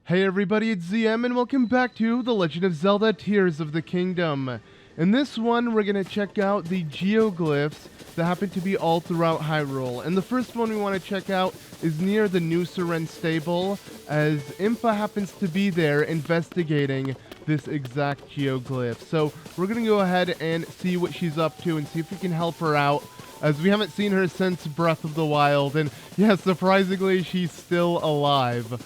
Hey everybody, it's ZM and welcome back to The Legend of Zelda Tears of the Kingdom. In this one, we're going to check out the Geoglyphs that happen to be all throughout Hyrule. And the first one we want to check out is near the New Seren stable, as Impa happens to be there investigating this exact Geoglyph. So we're going to go ahead and see what she's up to and see if we can help her out, as we haven't seen her since Breath of the Wild. And yeah, surprisingly, she's still alive.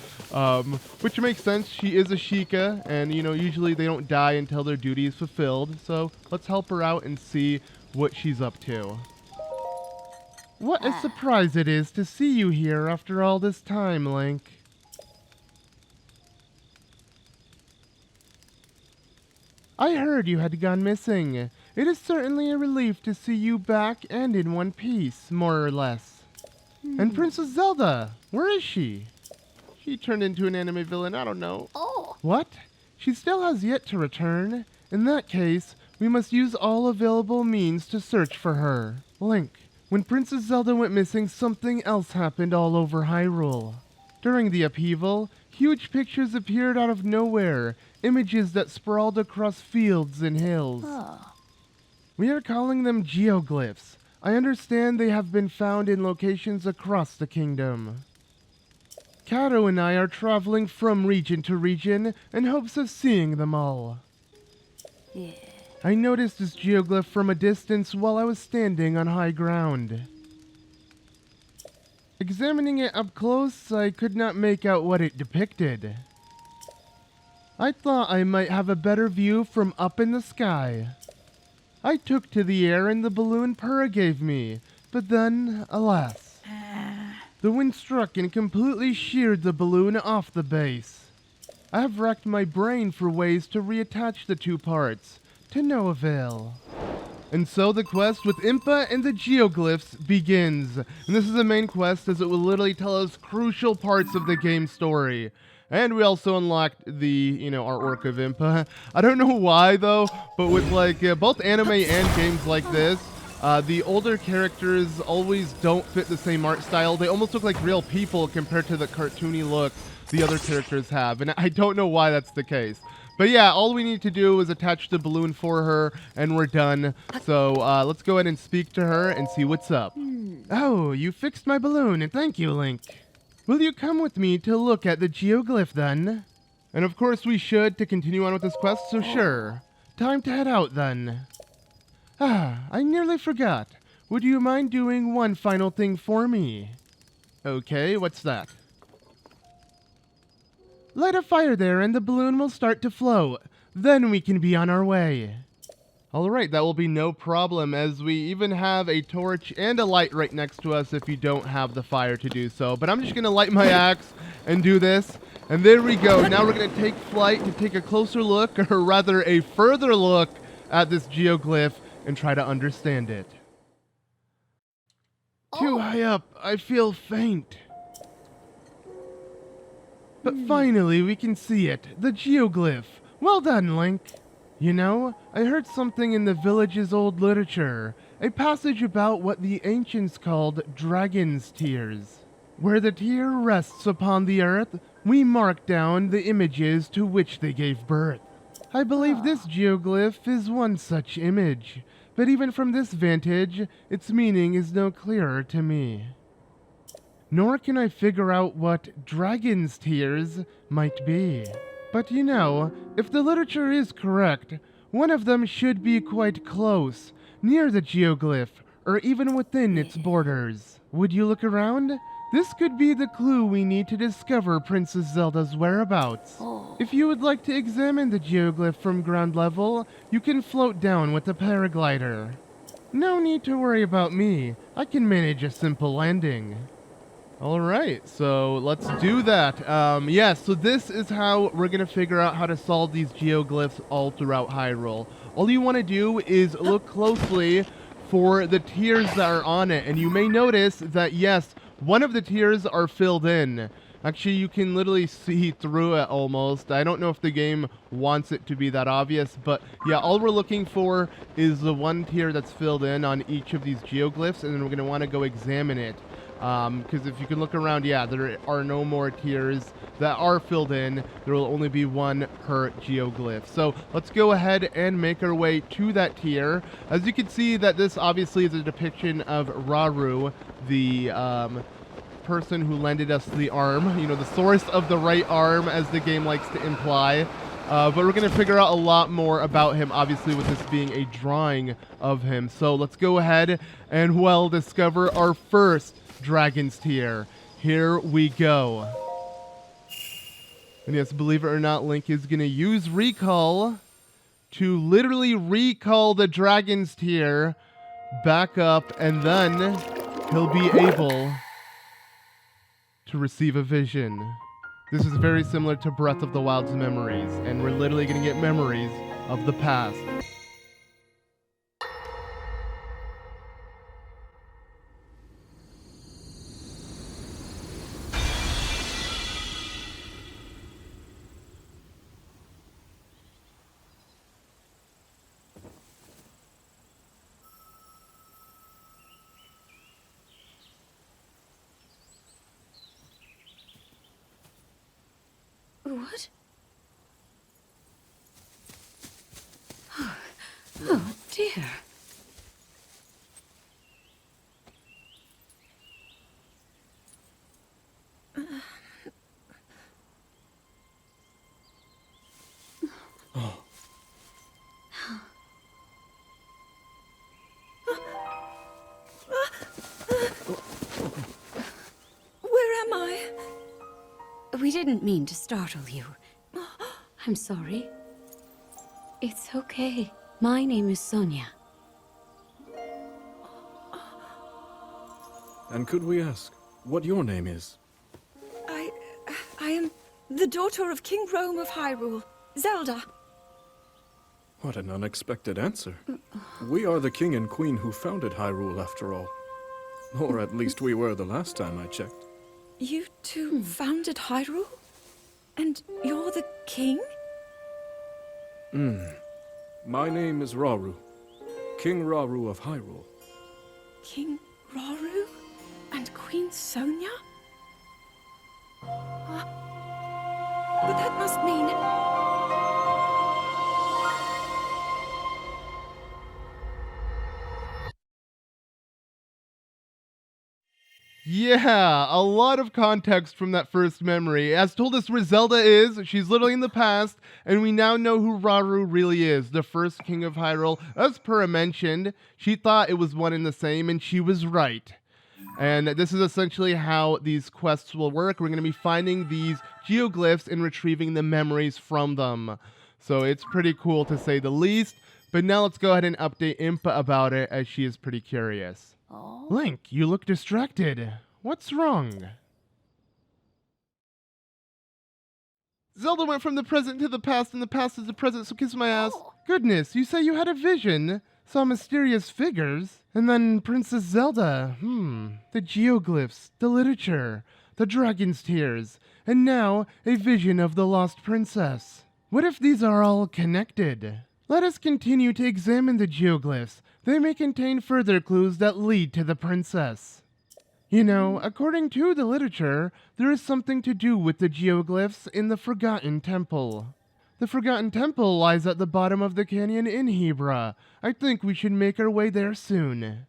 Which makes sense. She is a Sheikah, and you know, usually they don't die until their duty is fulfilled. So let's help her out and see what she's up to. What a surprise it is to see you here after all this time, Link. I heard you had gone missing. It is certainly a relief to see you back and in one piece, more or less. And Princess Zelda, where is she? She turned into an anime villain, I don't know. Oh. What? She still has yet to return? In that case, we must use all available means to search for her. Link, when Princess Zelda went missing, something else happened all over Hyrule. During the upheaval, huge pictures appeared out of nowhere, images that sprawled across fields and hills. Oh. We are calling them Geoglyphs. I understand they have been found in locations across the kingdom. Kato and I are traveling from region to region in hopes of seeing them all. Yeah. I noticed this geoglyph from a distance while I was standing on high ground. Examining it up close, I could not make out what it depicted. I thought I might have a better view from up in the sky. I took to the air and the balloon Purah gave me, but then, alas. The wind struck and completely sheared the balloon off the base. I have racked my brain for ways to reattach the two parts, to no avail. And so the quest with Impa and the Geoglyphs begins. And this is the main quest, as it will literally tell us crucial parts of the game story. And we also unlocked the, artwork of Impa. I don't know why though, but with both anime and games like this, the older characters always don't fit the same art style. They almost look like real people compared to the cartoony look the other characters have. And I don't know why that's the case. But yeah, all we need to do is attach the balloon for her, and we're done. So let's go ahead and speak to her and see what's up. Oh, you fixed my balloon, and thank you, Link. Will you come with me to look at the Geoglyph then? And of course we should to continue on with this quest, so sure. Time to head out then. I nearly forgot. Would you mind doing one final thing for me? Okay, what's that? Light a fire there and the balloon will start to float. Then we can be on our way. Alright, that will be no problem, as we even have a torch and a light right next to us if you don't have the fire to do so. But I'm just going to light my axe and do this. And there we go. Now we're going to take flight to take a closer look, or rather a further look at this geoglyph and try to understand it. Too high up, I feel faint. But finally we can see it, the geoglyph. Well done, Link. You know, I heard something in the village's old literature, a passage about what the ancients called dragon's tears. Where the tear rests upon the earth, we mark down the images to which they gave birth. I believe this geoglyph is one such image, but even from this vantage, its meaning is no clearer to me. Nor can I figure out what dragon's tears might be. But you know, if the literature is correct, one of them should be quite close, near the geoglyph, or even within its borders. Would you look around? This could be the clue we need to discover Princess Zelda's whereabouts. If you would like to examine the geoglyph from ground level, you can float down with a paraglider. No need to worry about me. I can manage a simple landing. Alright, so let's do that. So this is how we're going to figure out how to solve these geoglyphs all throughout Hyrule. All you want to do is look closely for the tiers that are on it, and you may notice that, yes, one of the tiers are filled in. Actually, you can literally see through it almost. I don't know if the game wants it to be that obvious, but yeah, all we're looking for is the one tier that's filled in on each of these geoglyphs, and then we're going to want to go examine it. Because if you can look around, yeah, there are no more tiers that are filled in. There will only be one per geoglyph. So let's go ahead and make our way to that tier. As you can see, that this obviously is a depiction of Rauru, the person who lended us the arm, you know, the source of the right arm, as the game likes to imply. But we're going to figure out a lot more about him, obviously, with this being a drawing of him. So let's go ahead and, well, discover our first Dragon's tier. Here we go. And yes, believe it or not, Link is going to use Recall to literally recall the Dragon's tier back up, and then he'll be able to receive a vision. This is very similar to Breath of the Wild's memories, and we're literally going to get memories of the past. What? Oh, dear. Where am I? We didn't mean to startle you. I'm sorry. It's okay. My name is Sonia. And could we ask what your name is? I am the daughter of King Rome of Hyrule, Zelda. What an unexpected answer. We are the king and queen who founded Hyrule, after all. Or at least we were the last time I checked. You two founded Hyrule? And you're the king? My name is Rauru, King Rauru of Hyrule. King Rauru? And Queen Sonia? But that must mean... Yeah, a lot of context from that first memory. It has told us where Zelda is, she's literally in the past, and we now know who Rauru really is, the first king of Hyrule. As Purah mentioned, she thought it was one and the same, and she was right. And this is essentially how these quests will work. We're going to be finding these geoglyphs and retrieving the memories from them. So it's pretty cool to say the least. But now let's go ahead and update Impa about it, as she is pretty curious. Oh. Link, you look distracted. What's wrong? Zelda went from the present to the past, and the past is the present, so kiss my ass. Oh. Goodness, you say you had a vision, saw mysterious figures, and then Princess Zelda. The geoglyphs, the literature, the dragon's tears, and now a vision of the lost princess. What if these are all connected? Let us continue to examine the geoglyphs. They may contain further clues that lead to the princess. You know, according to the literature, there is something to do with the geoglyphs in the Forgotten Temple. The Forgotten Temple lies at the bottom of the canyon in Hebra. I think we should make our way there soon.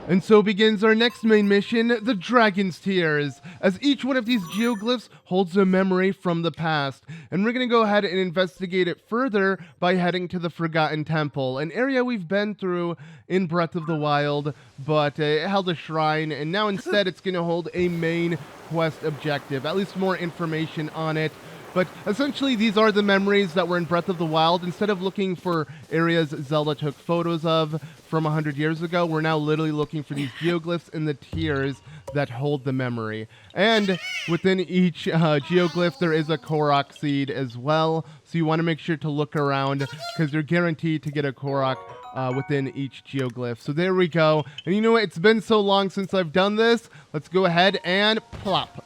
And so begins our next main mission, the Dragon's Tears, as each one of these geoglyphs holds a memory from the past. And we're going to go ahead and investigate it further by heading to the Forgotten Temple, an area we've been through in Breath of the Wild, but it held a shrine, and now instead it's going to hold a main quest objective, at least more information on it. But essentially, these are the memories that were in Breath of the Wild. Instead of looking for areas Zelda took photos of from 100 years ago, we're now literally looking for these geoglyphs in the tiers that hold the memory. And within each geoglyph, there is a Korok seed as well. So you want to make sure to look around, because you're guaranteed to get a Korok within each geoglyph. So there we go. And you know what? It's been so long since I've done this. Let's go ahead and plop.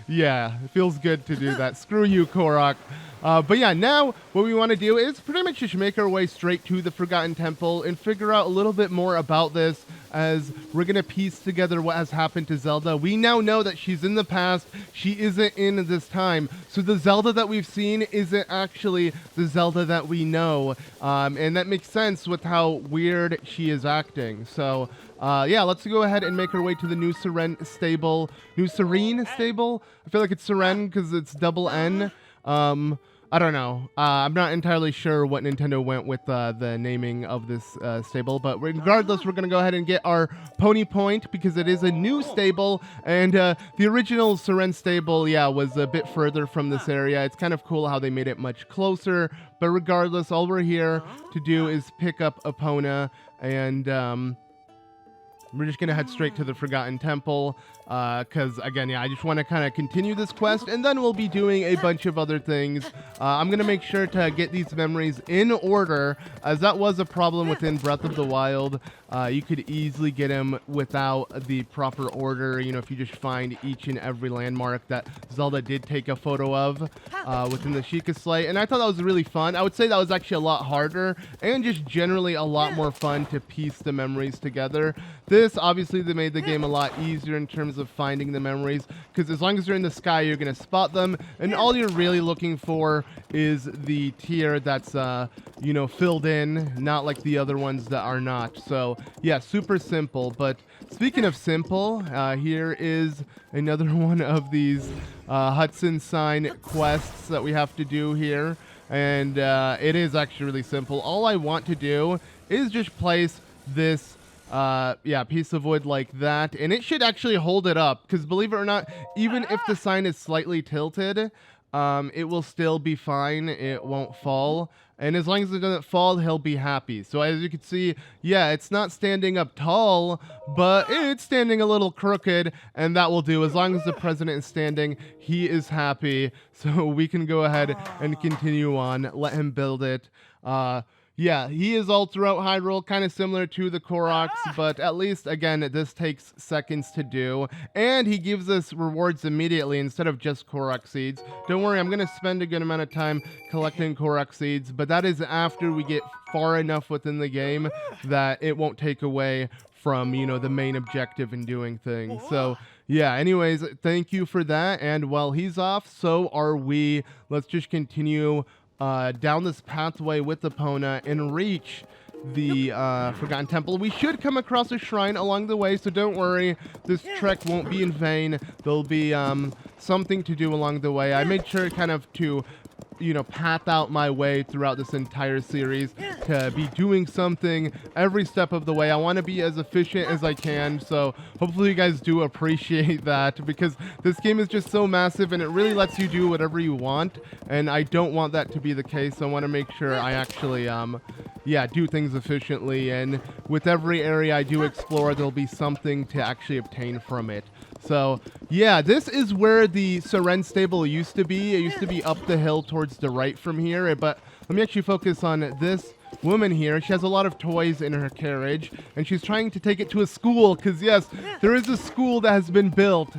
Yeah, it feels good to do that. Screw you, Korok. But yeah, now what we want to do is pretty much just make our way straight to the Forgotten Temple and figure out a little bit more about this. as we're going to piece together what has happened to Zelda. We now know that she's in the past. She isn't in this time. So the Zelda that we've seen isn't actually the Zelda that we know. And that makes sense with how weird she is acting. So, yeah, let's go ahead and make our way to the New Serene stable. New Serene stable? I feel like it's Serene because it's double N. I don't know. I'm not entirely sure what Nintendo went with the naming of this stable, but regardless, we're going to go ahead and get our pony point because it is a new stable, and the original Serene stable, yeah, was a bit further from this area. It's kind of cool how they made it much closer, but regardless, all we're here to do is pick up Epona, and we're just going to head straight to the Forgotten Temple, because, again, yeah, I just want to kind of continue this quest, and then we'll be doing a bunch of other things. I'm going to make sure to get these memories in order, as that was a problem within Breath of the Wild. You could easily get them without the proper order, you know, if you just find each and every landmark that Zelda did take a photo of within the Sheikah Slate, and I thought that was really fun. I would say that was actually a lot harder, and just generally a lot more fun to piece the memories together. This, obviously, they made the game a lot easier in terms of finding the memories, because as long as they're in the sky, you're going to spot them, and all you're really looking for is the tier that's, you know, filled in, not like the other ones that are not. So, yeah, super simple. But speaking of simple, here is another one of these Hudson sign quests that we have to do here, and it is actually really simple. All I want to do is just place this yeah, piece of wood like that, and it should actually hold it up, because believe it or not, even if the sign is slightly tilted, it will still be fine. It won't fall, and as long as it doesn't fall, he'll be happy. So as you can see, yeah, it's not standing up tall, but it's standing a little crooked, and that will do. As long as the president is standing, he is happy. So we can go ahead and continue on, let him build it. Yeah, he is all throughout Hyrule, kind of similar to the Koroks, but at least, again, this takes seconds to do. And he gives us rewards immediately instead of just Korok seeds. Don't worry, I'm going to spend a good amount of time collecting Korok seeds, but that is after we get far enough within the game that it won't take away from, you know, the main objective in doing things. So, yeah, anyways, thank you for that. And while he's off, so are we. Let's just continue down this pathway with Epona and reach the Forgotten Temple. We should come across a shrine along the way, so don't worry. This trek won't be in vain. There'll be something to do along the way. I made sure kind of to, you know, path out my way throughout this entire series to be doing something every step of the way. I want to be as efficient as I can, so hopefully you guys do appreciate that, because this game is just so massive and it really lets you do whatever you want, and I don't want that to be the case. I want to make sure I actually yeah, do things efficiently, and with every area I do explore, there'll be something to actually obtain from it. So, yeah, this is where the Serene stable used to be. It used to be up the hill towards the right from here, but let me actually focus on this woman here. She has a lot of toys in her carriage, and she's trying to take it to a school, because, yes, there is a school that has been built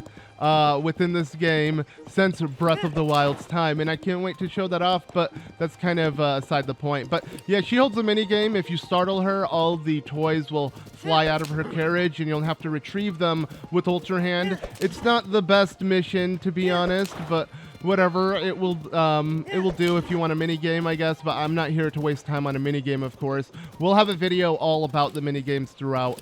within this game since Breath of the Wild's time, and I can't wait to show that off, but that's kind of aside the point. But yeah, she holds a mini game. If you startle her, all the toys will fly out of her carriage, and you'll have to retrieve them with Ultra Hand. It's not the best mission, to be honest, but whatever, it will do if you want a mini game, I guess, but I'm not here to waste time on a mini game, of course. We'll have a video all about the mini games throughout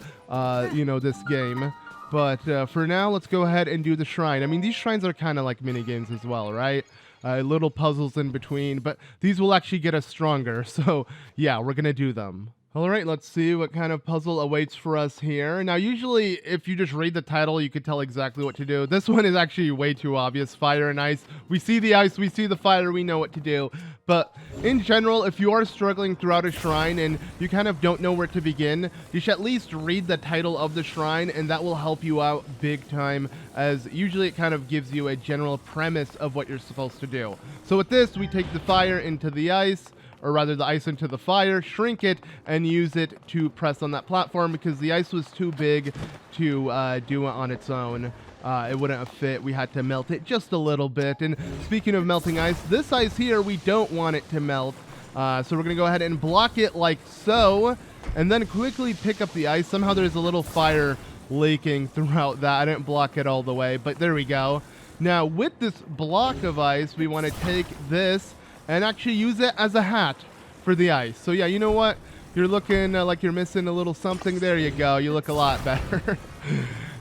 you know, this game. But for now, let's go ahead and do the shrine. I mean, these shrines are kind of like mini games as well, right? Little puzzles in between, but these will actually get us stronger. So yeah, we're gonna do them. All right, let's see what kind of puzzle awaits for us here. Now, usually, if you just read the title, you could tell exactly what to do. This one is actually way too obvious. Fire and ice. We see the ice, we see the fire, we know what to do. But in general, if you are struggling throughout a shrine and you kind of don't know where to begin, you should at least read the title of the shrine, and that will help you out big time, as usually it kind of gives you a general premise of what you're supposed to do. So with this, we take the fire into the ice, or rather the ice into the fire, shrink it, and use it to press on that platform, because the ice was too big to do it on its own. It wouldn't have fit. We had to melt it just a little bit. And speaking of melting ice, this ice here, we don't want it to melt. So we're going to go ahead and block it like so. and then quickly pick up the ice. Somehow there's a little fire leaking throughout that. I didn't block it all the way, but there we go. Now, with this block of ice, we want to take this and actually use it as a hat for the ice. So yeah, you know what? You're looking like you're missing a little something. There you go. You look a lot better.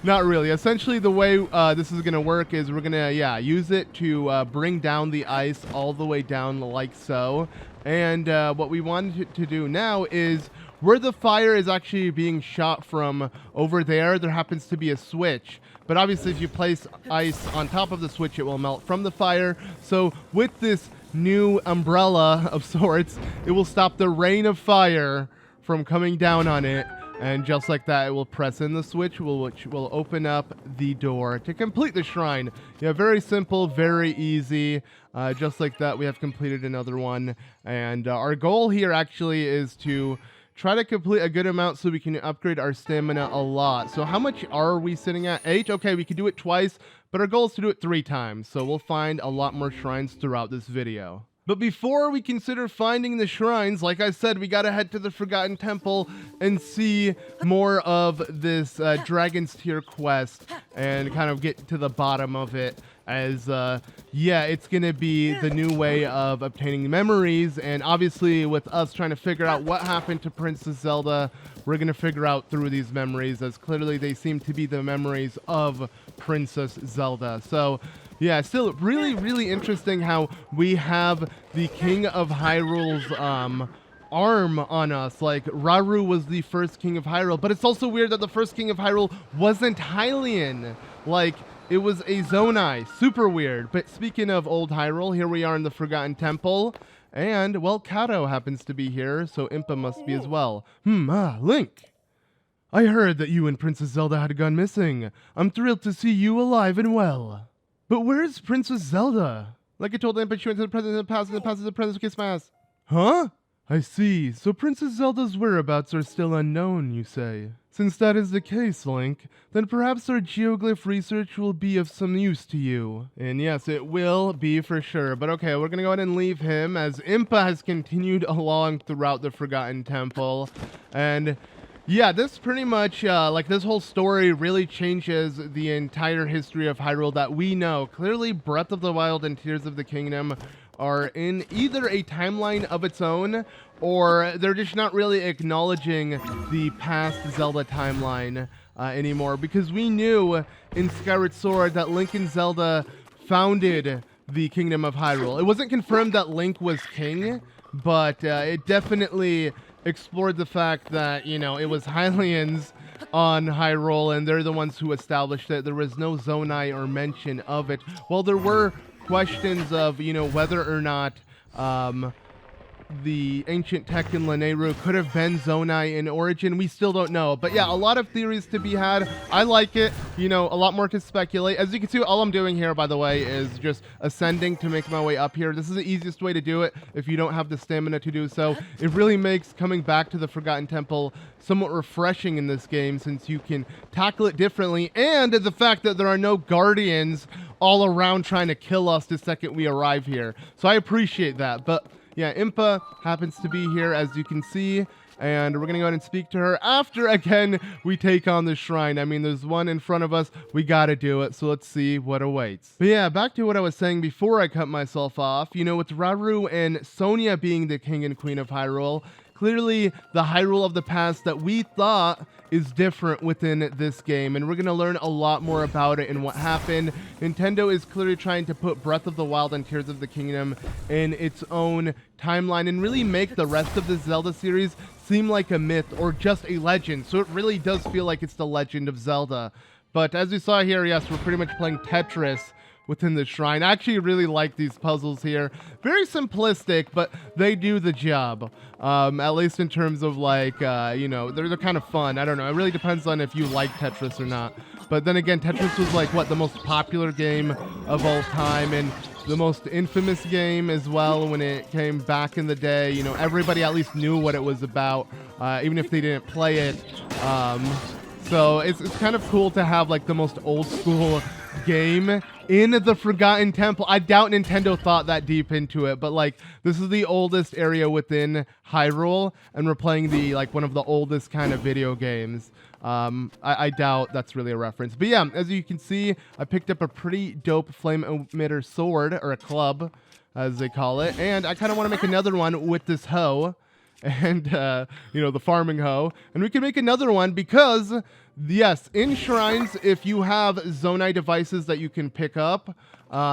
Not really. Essentially, the way this is going to work is we're going to, use it to bring down the ice all the way down like so. And what we want to do now is where the fire is actually being shot from over there happens to be a switch. But obviously, if you place ice on top of the switch, it will melt from the fire. So with this new umbrella of sorts, it will stop the rain of fire from coming down on it, and just like that, it will press in the switch, which will open up the door to complete the shrine. Yeah, very simple, very easy. Just like that, we have completed another one, and our goal here actually is to try to complete a good amount so we can upgrade our stamina a lot. So how much are we sitting at? 8? Okay, we can do it twice, but our goal is to do it 3 times. So we'll find a lot more shrines throughout this video. But before we consider finding the shrines, like I said, we gotta head to the Forgotten Temple and see more of this Dragon's Tear quest and kind of get to the bottom of it. As, it's gonna be the new way of obtaining memories, and obviously with us trying to figure out what happened to Princess Zelda, we're gonna figure out through these memories, as clearly they seem to be the memories of Princess Zelda. So, yeah, still really, really interesting how we have the King of Hyrule's, arm on us. Like, Rauru was the first King of Hyrule, but it's also weird that the first King of Hyrule wasn't Hylian. Like, it was a Zonai. Super weird. But speaking of old Hyrule, here we are in the Forgotten Temple. And, well, Kato happens to be here, so Impa must be as well. Link! I heard that you and Princess Zelda had gone missing. I'm thrilled to see you alive and well. But where's Princess Zelda? Like I told Impa, she went to the present in the past, and the past is the present, kiss my ass. Huh? I see. So Princess Zelda's whereabouts are still unknown, you say? Since that is the case, Link, then perhaps our geoglyph research will be of some use to you. And yes, it will be for sure. But okay, we're gonna go ahead and leave him as Impa has continued along throughout the Forgotten Temple. And yeah, this pretty much, this whole story really changes the entire history of Hyrule that we know. Clearly, Breath of the Wild and Tears of the Kingdom are in either a timeline of its own, or they're just not really acknowledging the past Zelda timeline anymore, because we knew in Skyward Sword that Link and Zelda founded the Kingdom of Hyrule. It wasn't confirmed that Link was king, but it definitely explored the fact that, you know, it was Hylians on Hyrule, and they're the ones who established it. There was no Zonai or mention of it. Well, there were questions of, you know, whether or not the ancient Tech in Lanayru could have been Zonai in origin. We still don't know. But yeah, a lot of theories to be had. I like it. You know, a lot more to speculate. As you can see, all I'm doing here, by the way, is just ascending to make my way up here. This is the easiest way to do it if you don't have the stamina to do so. It really makes coming back to the Forgotten Temple somewhat refreshing in this game, since you can tackle it differently, and the fact that there are no guardians all around trying to kill us the second we arrive here. So I appreciate that. But yeah, Impa happens to be here, as you can see, and we're going to go ahead and speak to her after, again, we take on the shrine. I mean, there's one in front of us. We got to do it, so let's see what awaits. But yeah, back to what I was saying before I cut myself off. You know, with Rauru and Sonia being the king and queen of Hyrule, clearly the Hyrule of the past that we thought is different within this game, and we're going to learn a lot more about it and what happened. Nintendo is clearly trying to put Breath of the Wild and Tears of the Kingdom in its own timeline and really make the rest of the Zelda series seem like a myth or just a legend. So it really does feel like it's the Legend of Zelda. But as you saw here, yes, we're pretty much playing Tetris within the shrine. I actually really like these puzzles here. Very simplistic, but they do the job. At least in terms of, like, you know, they're kind of fun. I don't know. It really depends on if you like Tetris or not. But then again, Tetris was, like, what, the most popular game of all time, and the most infamous game as well when it came back in the day. You know, everybody at least knew what it was about, even if they didn't play it. So it's kind of cool to have, like, the most old school game in the Forgotten Temple. I doubt Nintendo thought that deep into it, but like this is the oldest area within Hyrule, and we're playing the like one of the oldest kind of video games. I doubt that's really a reference. But yeah, as you can see, I picked up a pretty dope flame emitter sword, or a club, as they call it. And I kind of want to make another one with this hoe. And, you know, the farming hoe. And we can make another one because, yes, in shrines, if you have Zonai devices that you can pick up,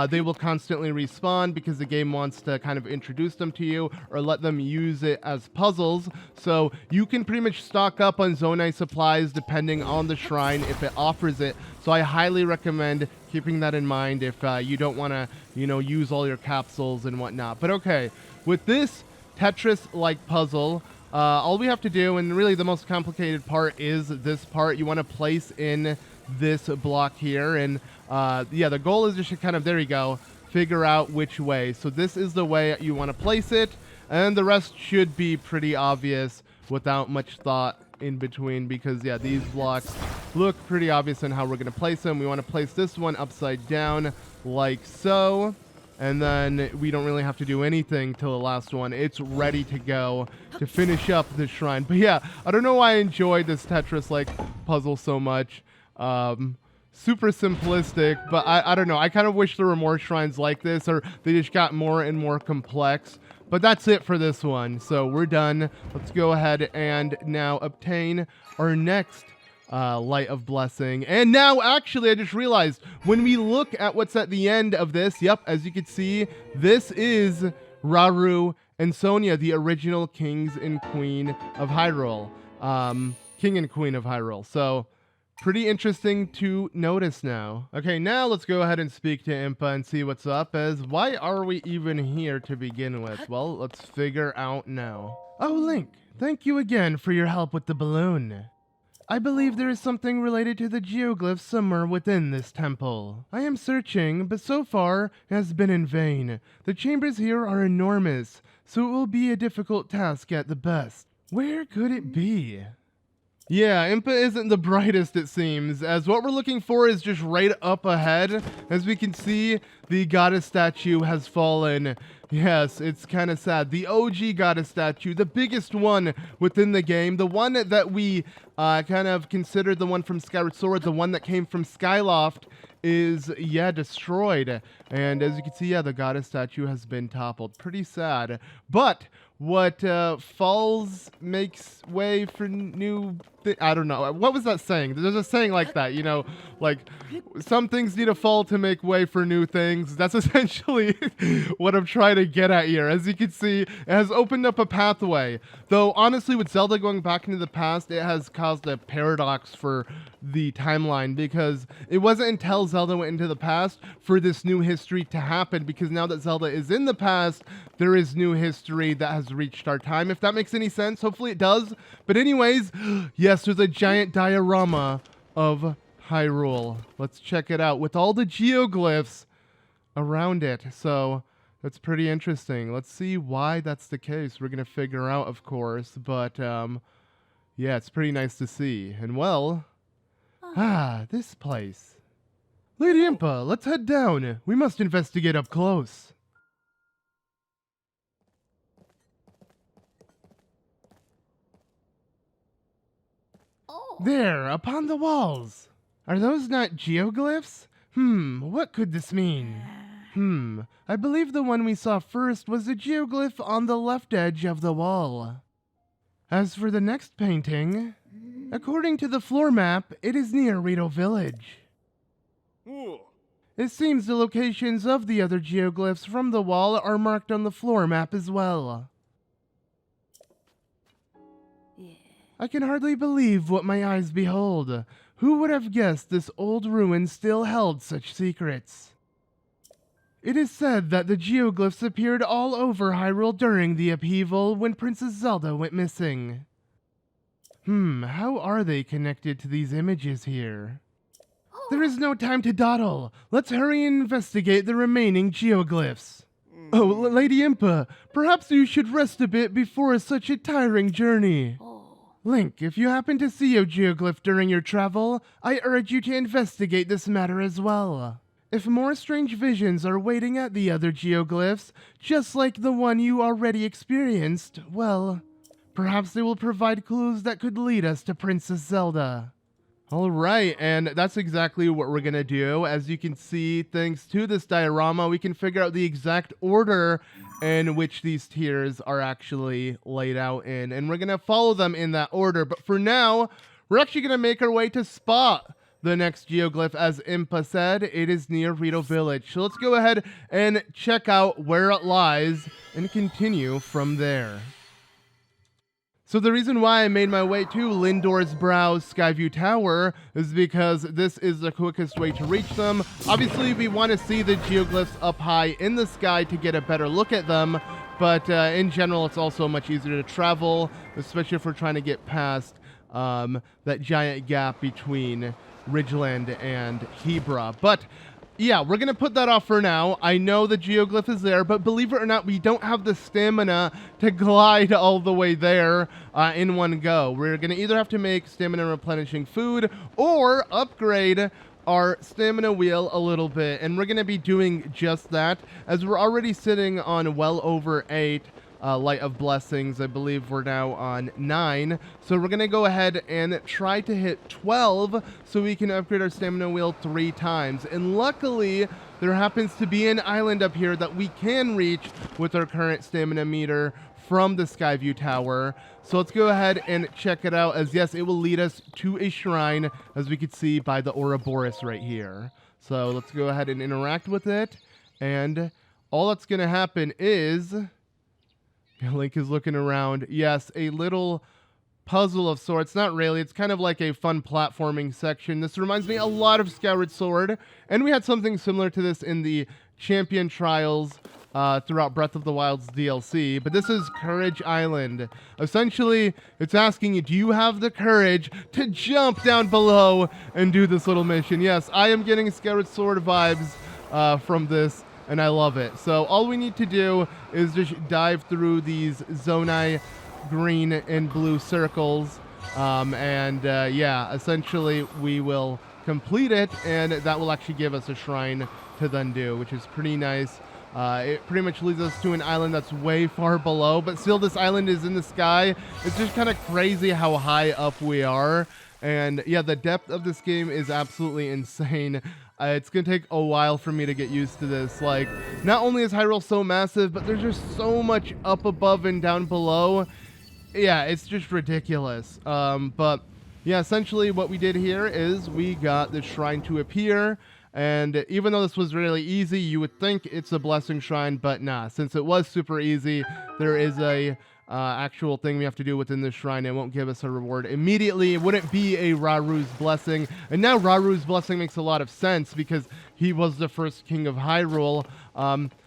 they will constantly respawn because the game wants to kind of introduce them to you or let them use it as puzzles. So you can pretty much stock up on Zonai supplies depending on the shrine if it offers it. So I highly recommend keeping that in mind if you don't want to, you know, use all your capsules and whatnot. But okay, with this Tetris-like puzzle, all we have to do, and really the most complicated part is this part. You want to place in this block here, and yeah, the goal is just to kind of, there you go, figure out which way. So this is the way you want to place it, and the rest should be pretty obvious without much thought in between, because yeah, these blocks look pretty obvious in how we're going to place them. We want to place this one upside down like so. And then we don't really have to do anything till the last one. It's ready to go to finish up the shrine. But yeah, I don't know why I enjoyed this Tetris-like puzzle so much. Super simplistic, but I don't know. I kind of wish there were more shrines like this, or they just got more and more complex. But that's it for this one. So we're done. Let's go ahead and now obtain our next Light of Blessing. And now, actually, I just realized, when we look at what's at the end of this, yep, as you can see, this is Rauru and Sonia, the original kings and queen of Hyrule. King and queen of Hyrule. So, pretty interesting to notice now. Okay, now let's go ahead and speak to Impa and see what's up, as why are we even here to begin with? Well, let's figure out now. Oh, Link, thank you again for your help with the balloon. I believe there is something related to the geoglyphs somewhere within this temple. I am searching, but so far it has been in vain. The chambers here are enormous, so it will be a difficult task at the best. Where could it be? Yeah, Impa isn't the brightest, it seems, as what we're looking for is just right up ahead. As we can see, the goddess statue has fallen. Yes, it's kind of sad. The OG goddess statue, the biggest one within the game, the one that we kind of considered the one from Skyward Sword, the one that came from Skyloft, is, yeah, destroyed. And as you can see, yeah, the goddess statue has been toppled. Pretty sad. But what falls makes way for new... I don't know. What was that saying? There's a saying like that, you know, like some things need to fall to make way for new things. That's essentially what I'm trying to get at here. As you can see, it has opened up a pathway. Though, honestly, with Zelda going back into the past, it has caused a paradox for the timeline, because it wasn't until Zelda went into the past for this new history to happen, because now that Zelda is in the past, there is new history that has reached our time, if that makes any sense. Hopefully it does. But anyways, yes, there's a giant diorama of Hyrule. Let's check it out with all the geoglyphs around it. So that's pretty interesting. Let's see why that's the case. We're going to figure out, of course, but yeah, it's pretty nice to see. And well, this place. Lady Impa, let's head down. We must investigate up close. There, upon the walls. Are those not geoglyphs? What could this mean? I believe the one we saw first was a geoglyph on the left edge of the wall. As for the next painting, according to the floor map, it is near Rito Village. It seems the locations of the other geoglyphs from the wall are marked on the floor map as well. I can hardly believe what my eyes behold. Who would have guessed this old ruin still held such secrets? It is said that the geoglyphs appeared all over Hyrule during the upheaval when Princess Zelda went missing. How are they connected to these images here? There is no time to dawdle. Let's hurry and investigate the remaining geoglyphs. Oh, Lady Impa, perhaps you should rest a bit before such a tiring journey. Link, if you happen to see a geoglyph during your travel, I urge you to investigate this matter as well. If more strange visions are waiting at the other geoglyphs, just like the one you already experienced, well, perhaps they will provide clues that could lead us to Princess Zelda. Alright, and that's exactly what we're gonna do. As you can see, thanks to this diorama, we can figure out the exact order in which these tiers are actually laid out in, and we're gonna follow them in that order. But for now, we're actually gonna make our way to spot the next geoglyph. As Impa said, it is near Rito Village. So let's go ahead and check out where it lies and continue from there. So the reason why I made my way to Lindor's Brow Skyview Tower is because this is the quickest way to reach them. Obviously, we want to see the geoglyphs up high in the sky to get a better look at them, but in general, it's also much easier to travel, especially if we're trying to get past that giant gap between Ridgeland and Hebra. But yeah, we're going to put that off for now. I know the geoglyph is there, but believe it or not, we don't have the stamina to glide all the way there in one go. We're going to either have to make stamina replenishing food or upgrade our stamina wheel a little bit. And we're going to be doing just that, as we're already sitting on well over 8 Light of Blessings. I believe we're now on 9. So we're going to go ahead and try to hit 12 so we can upgrade our stamina wheel 3 times. And luckily, there happens to be an island up here that we can reach with our current stamina meter from the Skyview Tower. So let's go ahead and check it out, as yes, it will lead us to a shrine, as we can see by the Ouroboros right here. So let's go ahead and interact with it. And all that's going to happen is... Link is looking around. Yes, a little puzzle of sorts. Not really. It's kind of like a fun platforming section. This reminds me a lot of Skyward Sword, and we had something similar to this in the Champion Trials throughout Breath of the Wild's DLC. But this is Courage Island. Essentially, it's asking you, do you have the courage to jump down below and do this little mission? Yes, I am getting Skyward Sword vibes from this, and I love it. So all we need to do is just dive through these Zonai green and blue circles. Yeah, essentially we will complete it, and that will actually give us a shrine to then do, which is pretty nice. It pretty much leads us to an island that's way far below, but still this island is in the sky. It's just kind of crazy how high up we are. And yeah, the depth of this game is absolutely insane. It's going to take a while for me to get used to this. Like, not only is Hyrule so massive, but there's just so much up above and down below. Yeah, it's just ridiculous. But yeah, essentially what we did here is we got the shrine to appear. And even though this was really easy, you would think it's a blessing shrine, but nah. Since it was super easy, there is a actual thing we have to do within this shrine. It won't give us a reward immediately. It wouldn't be a Rauru's blessing. And now Rauru's blessing makes a lot of sense because he was the first king of Hyrule.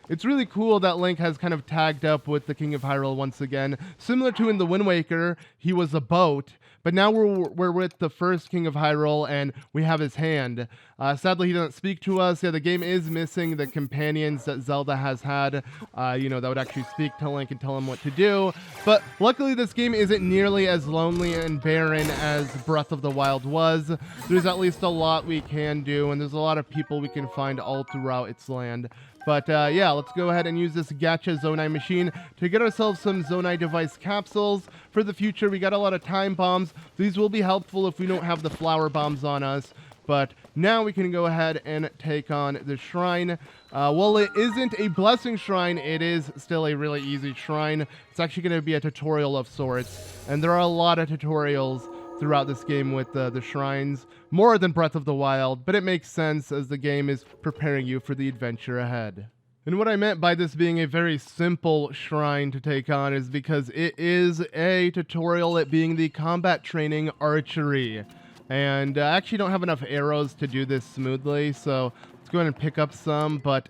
It's really cool that Link has kind of tagged up with the King of Hyrule once again. Similar to in the Wind Waker, he was a boat. But now we're with the first King of Hyrule, and we have his hand. Sadly, he doesn't speak to us. Yeah, the game is missing the companions that Zelda has had, that would actually speak to Link and tell him what to do. But luckily, this game isn't nearly as lonely and barren as Breath of the Wild was. There's at least a lot we can do, and there's a lot of people we can find all throughout its land. But yeah, let's go ahead and use this Gacha Zonai machine to get ourselves some Zonai device capsules. For the future, we got a lot of time bombs. These will be helpful if we don't have the flower bombs on us. But now we can go ahead and take on the shrine. While it isn't a blessing shrine, it is still a really easy shrine. It's actually going to be a tutorial of sorts. And there are a lot of tutorials throughout this game with the shrines, more than Breath of the Wild, but it makes sense as the game is preparing you for the adventure ahead. And what I meant by this being a very simple shrine to take on is because it is a tutorial, it being the combat training archery. And I actually don't have enough arrows to do this smoothly, so let's go ahead and pick up some, but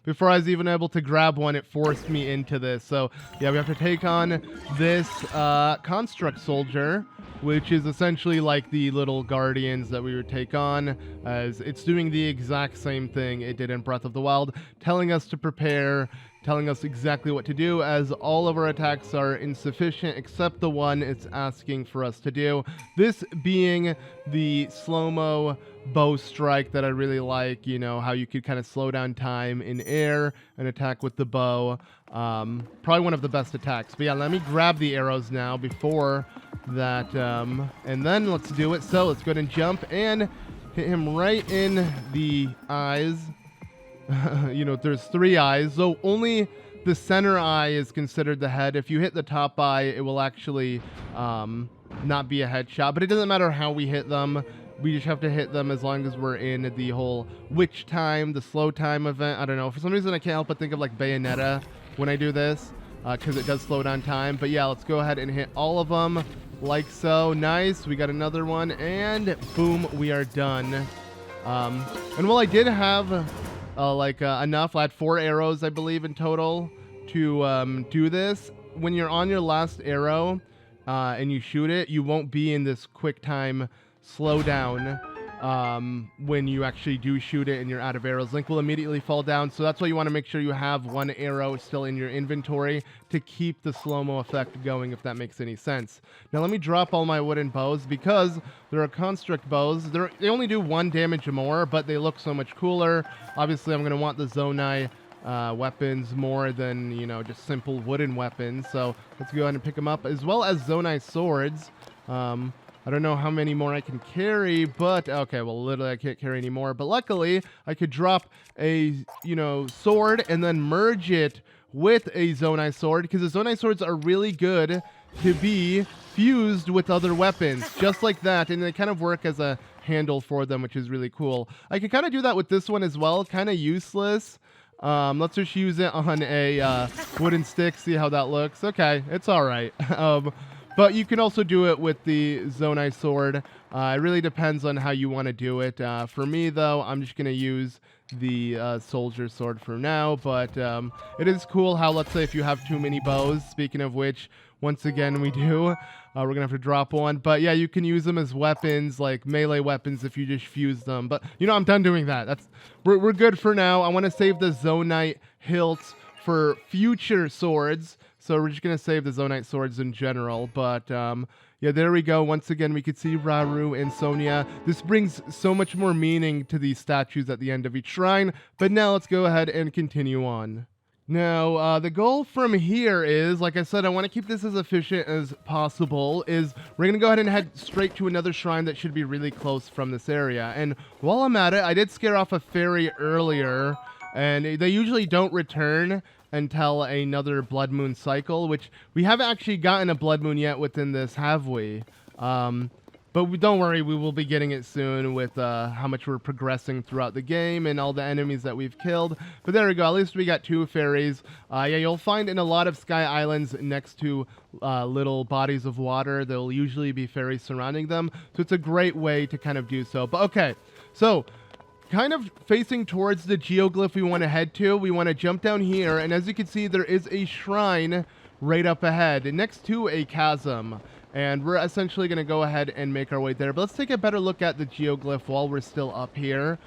before I was even able to grab one, it forced me into this. So yeah, we have to take on this construct soldier, which is essentially like the little guardians that we would take on, as it's doing the exact same thing it did in Breath of the Wild, telling us to prepare telling us exactly what to do, as all of our attacks are insufficient except the one it's asking for us to do. This being the slow-mo bow strike that I really like, you know, how you could kind of slow down time in air and attack with the bow. Probably one of the best attacks. But yeah, let me grab the arrows now before that, and then let's do it. So let's go ahead and jump and hit him right in the eyes. You know, there's 3 eyes, so only the center eye is considered the head. If you hit the top eye, it will actually not be a headshot, but it doesn't matter how we hit them. We just have to hit them as long as we're in the whole witch time, the slow time event. I don't know. For some reason, I can't help but think of like Bayonetta when I do this, because it does slow down time. But yeah, let's go ahead and hit all of them like so. Nice. We got another one, and boom, we are done. And while I did have enough, I had 4 arrows, I believe, in total to do this. When you're on your last arrow and you shoot it, you won't be in this quick time slowdown when you actually do shoot it and you're out of arrows. Link will immediately fall down, so that's why you want to make sure you have 1 arrow still in your inventory to keep the slow-mo effect going, if that makes any sense. Now let me drop all my wooden bows, because there are construct bows. They only do 1 damage more, but they look so much cooler. Obviously, I'm going to want the Zonai weapons more than, you know, just simple wooden weapons. So let's go ahead and pick them up, as well as Zonai swords. I don't know how many more I can carry, but okay, well, literally I can't carry any more. But luckily, I could drop a, you know, sword and then merge it with a Zonai sword, because the Zonai swords are really good to be fused with other weapons, just like that, and they kind of work as a handle for them, which is really cool. I could kind of do that with this one as well, kind of useless. Let's just use it on a wooden stick, see how that looks. Okay, it's all right. But you can also do it with the Zonai sword. It really depends on how you want to do it. For me, though, I'm just going to use the soldier sword for now. But it is cool how, let's say, if you have too many bows, speaking of which, once again, we do. We're going to have to drop one. But yeah, you can use them as weapons, like melee weapons, if you just fuse them. But, you know, I'm done doing that. We're good for now. I want to save the Zonite hilts for future swords. So we're just going to save the Zonite swords in general. But, yeah, there we go. Once again, we could see Rauru and Sonia. This brings so much more meaning to these statues at the end of each shrine. But now let's go ahead and continue on. Now, the goal from here is, like I said, I want to keep this as efficient as possible, is we're going to go ahead and head straight to another shrine that should be really close from this area. And while I'm at it, I did scare off a fairy earlier, and they usually don't return until another Blood Moon cycle, which we haven't actually gotten a Blood Moon yet within this, have we? But don't worry, we will be getting it soon with how much we're progressing throughout the game and all the enemies that we've killed. But there we go, at least we got 2 fairies. Yeah, you'll find in a lot of Sky Islands next to little bodies of water, there'll usually be fairies surrounding them. So it's a great way to kind of do so. But okay, so kind of facing towards the geoglyph we want to head to. We want to jump down here, and as you can see, there is a shrine right up ahead next to a chasm, and we're essentially going to go ahead and make our way there. But let's take a better look at the geoglyph while we're still up here,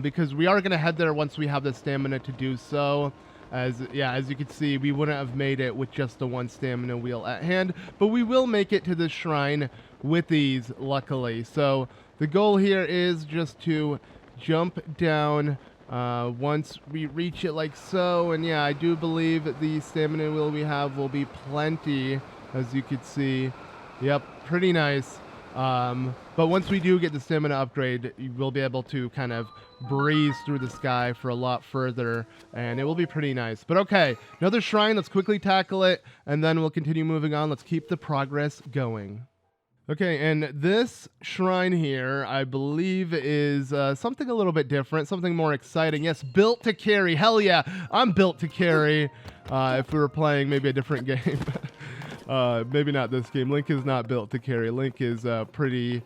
because we are going to head there once we have the stamina to do so. As you can see, we wouldn't have made it with just the 1 stamina wheel at hand, but we will make it to the shrine with these, luckily. So the goal here is just to jump down once we reach it like so, and yeah, I do believe the stamina wheel we have will be plenty, as you can see. Yep, pretty nice. But once we do get the stamina upgrade, you will be able to kind of breeze through the sky for a lot further, and it will be pretty nice. But okay, another shrine, let's quickly tackle it, and then we'll continue moving on. Let's keep the progress going. Okay, and this shrine here, I believe, is something a little bit different, something more exciting. Yes, built to carry. Hell yeah, I'm built to carry. If we were playing maybe a different game. Maybe not this game. Link is not built to carry. Link is pretty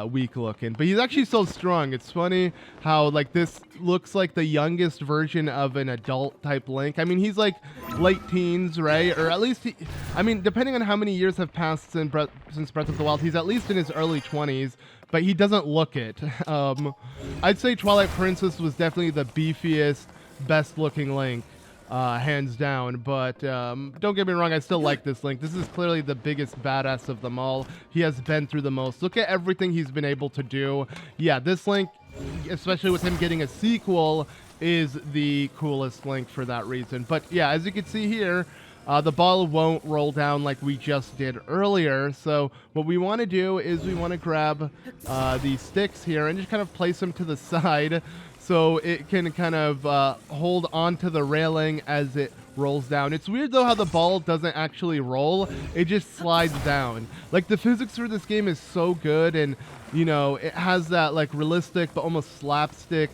weak looking, but he's actually so strong. It's funny how, like, this looks like the youngest version of an adult type Link. I mean, he's like late teens, right? Or at least I mean, depending on how many years have passed since Breath of the Wild, he's at least in his early 20s, but he doesn't look it. I'd say Twilight Princess was definitely the beefiest, best looking Link. hands down. But don't get me wrong, I still like this Link. This is clearly the biggest badass of them all. He has been through the most. Look at everything he's been able to do. Yeah, this Link, especially with him getting a sequel, is the coolest Link for that reason. But yeah, as you can see here, the ball won't roll down like we just did earlier. So what we want to do is we want to grab these sticks here and just kind of place them to the side so it can kind of hold onto the railing as it rolls down. It's weird though how the ball doesn't actually roll. It just slides down. Like the physics for this game is so good, and you know, it has that like realistic but almost slapstick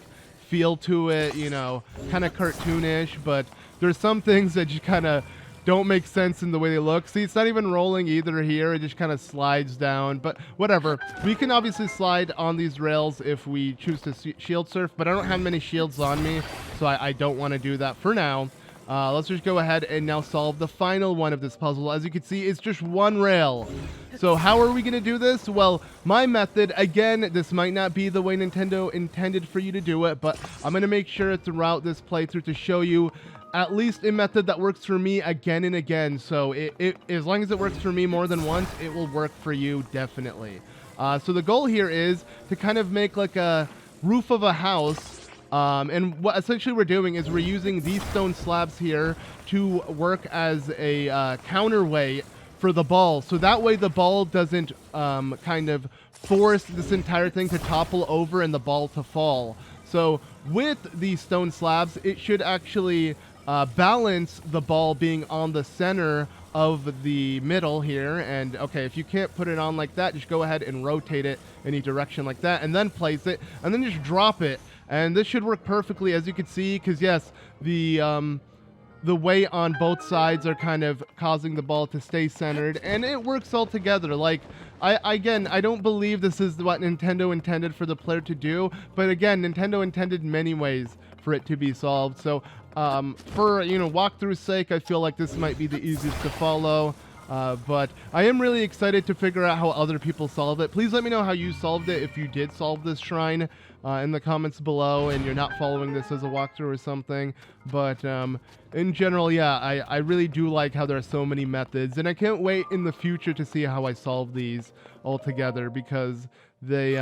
feel to it, you know, kind of cartoonish, but there's some things that just kind of don't make sense in the way they look. See, it's not even rolling either here. It just kind of slides down, but whatever. We can obviously slide on these rails if we choose to shield surf, but I don't have many shields on me, so I don't want to do that for now. Let's just go ahead and now solve the final one of this puzzle. As you can see, it's just one rail. So how are we going to do this? Well, my method, again, this might not be the way Nintendo intended for you to do it, but I'm going to make sure throughout this playthrough to show you at least a method that works for me again and again. So as long as it works for me more than once, it will work for you definitely. So the goal here is to kind of make like a roof of a house. And what essentially we're doing is we're using these stone slabs here to work as a counterweight for the ball. So that way the ball doesn't kind of force this entire thing to topple over and the ball to fall. So with these stone slabs, it should actually balance the ball being on the center of the middle here. And okay, if you can't put it on like that, just go ahead and rotate it any direction like that and then place it and then just drop it. And this should work perfectly, as you can see, because yes, the weight on both sides are kind of causing the ball to stay centered, and it works all together. Like, I don't believe this is what Nintendo intended for the player to do, but again, Nintendo intended many ways for it to be solved. So, for, you know, walkthrough's sake, I feel like this might be the easiest to follow. But I am really excited to figure out how other people solve it. Please let me know how you solved it if you did solve this shrine in the comments below and you're not following this as a walkthrough or something. But in general, yeah, I really do like how there are so many methods, and I can't wait in the future to see how I solve these all together, because they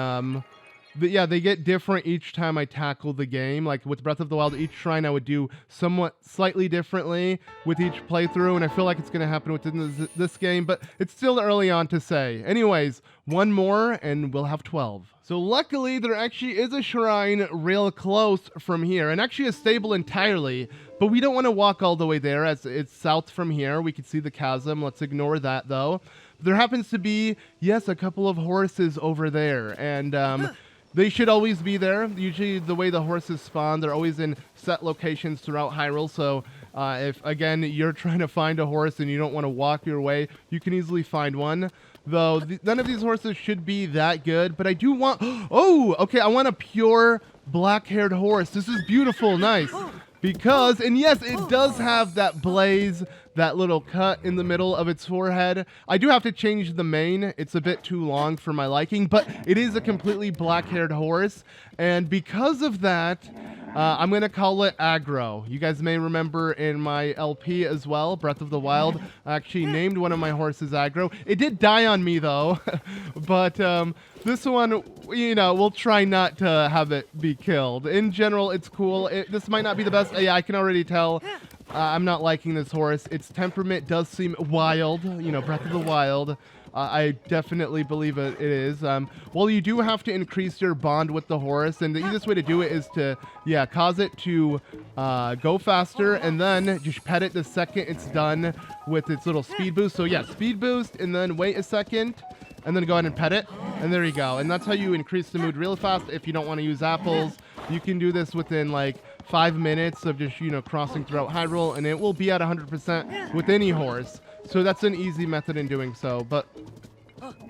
they get different each time I tackle the game. Like with Breath of the Wild, each shrine I would do somewhat slightly differently with each playthrough, and I feel like it's going to happen within this game, but it's still early on to say. Anyways, one more and we'll have 12. So luckily, there actually is a shrine real close from here, and actually a stable entirely, but we don't want to walk all the way there as it's south from here. We can see the chasm. Let's ignore that though. There happens to be, yes, a couple of horses over there, and they should always be there. Usually the way the horses spawn, they're always in set locations throughout Hyrule. So if, again, you're trying to find a horse and you don't want to walk your way, you can easily find one. Though none of these horses should be that good. But I do want... Oh, okay, I want a pure black-haired horse. This is beautiful. Nice. Because, and yes, it does have that blaze, that little cut in the middle of its forehead. I do have to change the mane. It's a bit too long for my liking, but it is a completely black-haired horse. And because of that, I'm going to call it Aggro. You guys may remember in my LP as well, Breath of the Wild, I actually named one of my horses Aggro. It did die on me, though. But this one, you know, we'll try not to have it be killed. In general, it's cool. This might not be the best. Yeah, I can already tell. I'm not liking this horse. Its temperament does seem wild. You know, Breath of the Wild. I definitely believe it is. Well, you do have to increase your bond with the horse, and the easiest way to do it is to, yeah, cause it to go faster, and then just pet it the second it's done with its little speed boost. So yeah, speed boost, and then wait a second, and then go ahead and pet it, and there you go. And that's how you increase the mood real fast. If you don't want to use apples, you can do this within like 5 minutes of just, you know, crossing throughout Hyrule, and it will be at 100% with any horse. So that's an easy method in doing so. But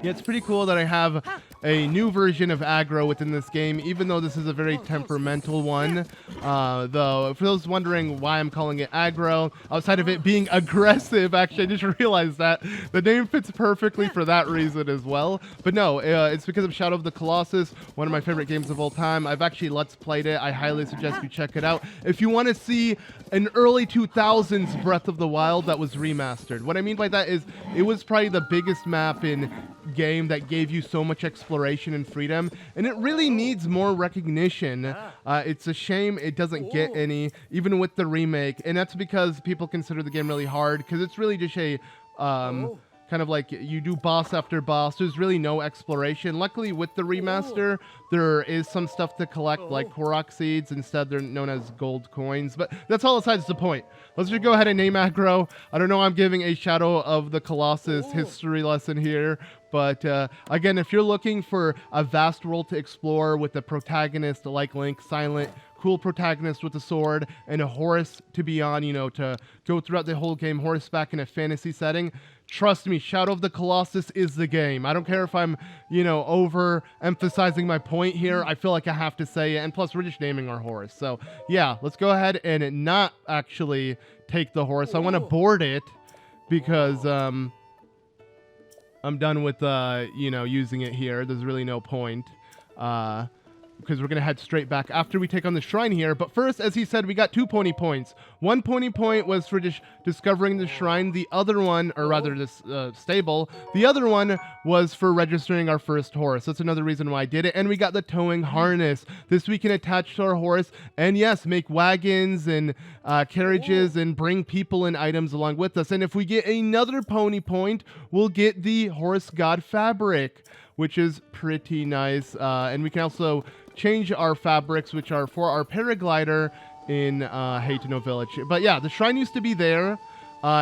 yeah, it's pretty cool that I have a new version of aggro within this game, even though this is a very temperamental one. Though, for those wondering why I'm calling it aggro, outside of it being aggressive, actually, I just realized that the name fits perfectly for that reason as well. But no, it's because of Shadow of the Colossus, one of my favorite games of all time. I've actually Let's Played it. I highly suggest you check it out if you want to see an early 2000s Breath of the Wild that was remastered. What I mean by that is it was probably the biggest map in game that gave you so much exploration and freedom, and it really needs more recognition. It's a shame it doesn't get any, even with the remake, and that's because people consider the game really hard, because it's really just a kind of like you do boss after boss. There's really no exploration. Luckily, with the remaster, there is some stuff to collect, like Korok seeds. Instead, they're known as gold coins. But that's all besides the point. Let's just go ahead and name aggro. I don't know, I'm giving a Shadow of the Colossus history lesson here. But again, if you're looking for a vast world to explore with a protagonist like Link, silent, cool protagonist with a sword, and a horse to be on, you know, to go throughout the whole game horseback in a fantasy setting, trust me, Shadow of the Colossus is the game. I don't care if I'm, you know, over-emphasizing my point here. I feel like I have to say it. And plus, we're just naming our horse. So, yeah, let's go ahead and not actually take the horse. I want to board it because I'm done with, you know, using it here. There's really no point. Because we're going to head straight back after we take on the shrine here. But first, as he said, we got 2 pony points. 1 pony point was for just discovering the shrine. The other one, or rather this stable, the other one was for registering our first horse. That's another reason why I did it. And we got the towing harness. This we can attach to our horse and, yes, make wagons and carriages and bring people and items along with us. And if we get another pony point, we'll get the horse god fabric, which is pretty nice. And we can also change our fabrics, which are for our paraglider in Rito Village. But yeah, the shrine used to be there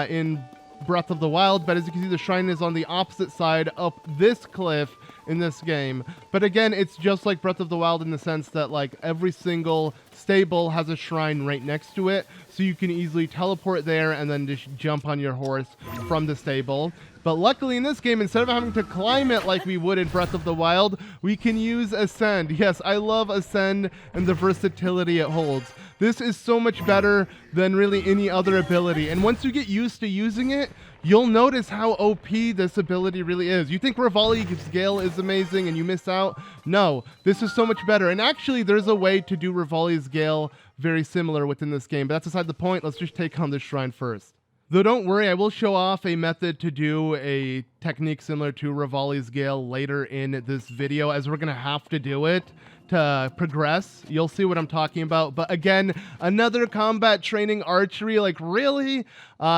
in Breath of the Wild, but as you can see, the shrine is on the opposite side up this cliff in this game. But again, it's just like Breath of the Wild in the sense that like every single stable has a shrine right next to it, so you can easily teleport there and then just jump on your horse from the stable. But luckily in this game, instead of having to climb it like we would in Breath of the Wild, we can use Ascend. Yes, I love Ascend and the versatility it holds. This is so much better than really any other ability. And once you get used to using it, you'll notice how OP this ability really is. You think Revali's Gale is amazing and you miss out? No, this is so much better. And actually, there's a way to do Revali's Gale very similar within this game. But that's aside the point. Let's just take on this shrine first. Though don't worry, I will show off a method to do a technique similar to Revali's Gale later in this video, as we're going to have to do it to progress. You'll see what I'm talking about. But again, another combat training archery. Like, really?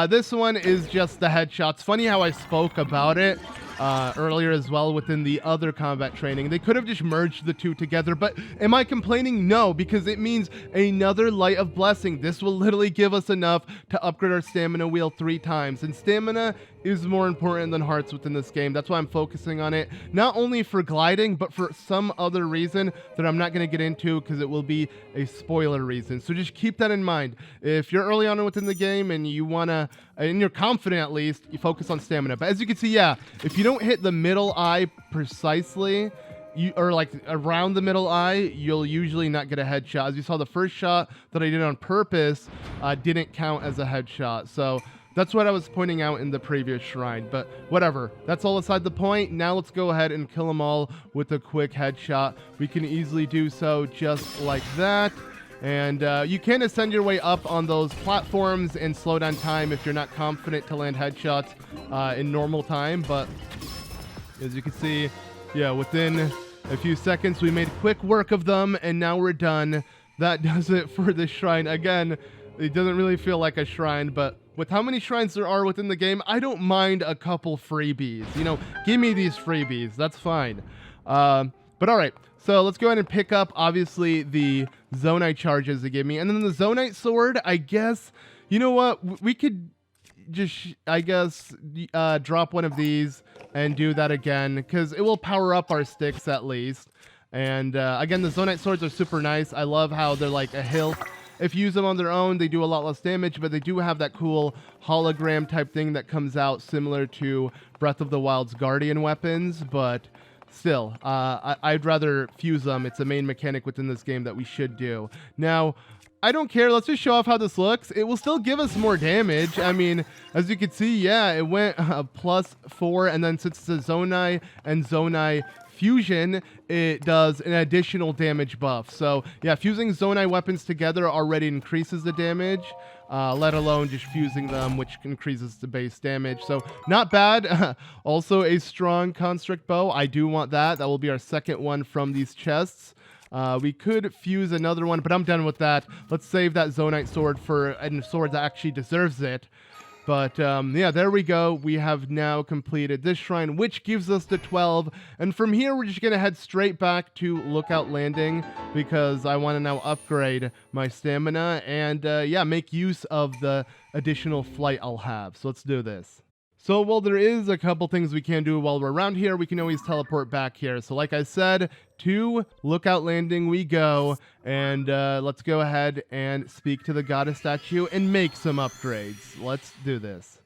This one is just the headshots. Funny how I spoke about it earlier as well within the other combat training. They could have just merged the two together, but am I complaining? No, because it means another Light of Blessing. This will literally give us enough to upgrade our stamina wheel 3 times, and stamina is more important than hearts within this game. That's why I'm focusing on it, not only for gliding, but for some other reason that I'm not going to get into because it will be a spoiler reason. So just keep that in mind. If you're early on within the game and you want to, and you're confident at least, you focus on stamina. But as you can see, yeah, if you don't hit the middle eye precisely, or like around the middle eye, you'll usually not get a headshot. As you saw, the first shot that I did on purpose didn't count as a headshot. So that's what I was pointing out in the previous shrine, but whatever. That's all aside the point. Now let's go ahead and kill them all with a quick headshot. We can easily do so just like that. And you can ascend your way up on those platforms and slow down time if you're not confident to land headshots in normal time. But as you can see, yeah, within a few seconds, we made quick work of them, and now we're done. That does it for this shrine. Again, it doesn't really feel like a shrine, but with how many shrines there are within the game, I don't mind a couple freebies. You know, give me these freebies. That's fine. But all right, so let's go ahead and pick up, obviously, the Zonite charges they give me. And then the Zonite sword, I guess, you know what? We could just, I guess, drop one of these and do that again, because it will power up our sticks at least. And again, the Zonite swords are super nice. I love how they're like a hilt. If you use them on their own, they do a lot less damage, but they do have that cool hologram type thing that comes out similar to Breath of the Wild's Guardian weapons. But still, I'd rather fuse them. It's a main mechanic within this game that we should do. Now, I don't care. Let's just show off how this looks. It will still give us more damage. I mean, as you can see, yeah, it went +4, and then since it's a Zonai and Zonai fusion, it does an additional damage buff. So yeah, fusing Zonai weapons together already increases the damage, let alone just fusing them, which increases the base damage. So not bad. Also a strong construct bow. I do want that. That will be our second one from these chests. We could fuse another one, but I'm done with that. Let's save that Zonite sword for a sword that actually deserves it. But yeah, there we go. We have now completed this shrine, which gives us the 12. And from here, we're just going to head straight back to Lookout Landing because I want to now upgrade my stamina and yeah, make use of the additional flight I'll have. So let's do this. So while there is a couple things we can do while we're around here, we can always teleport back here. So like I said, to Lookout Landing we go, and let's go ahead and speak to the goddess statue and make some upgrades. Let's do this.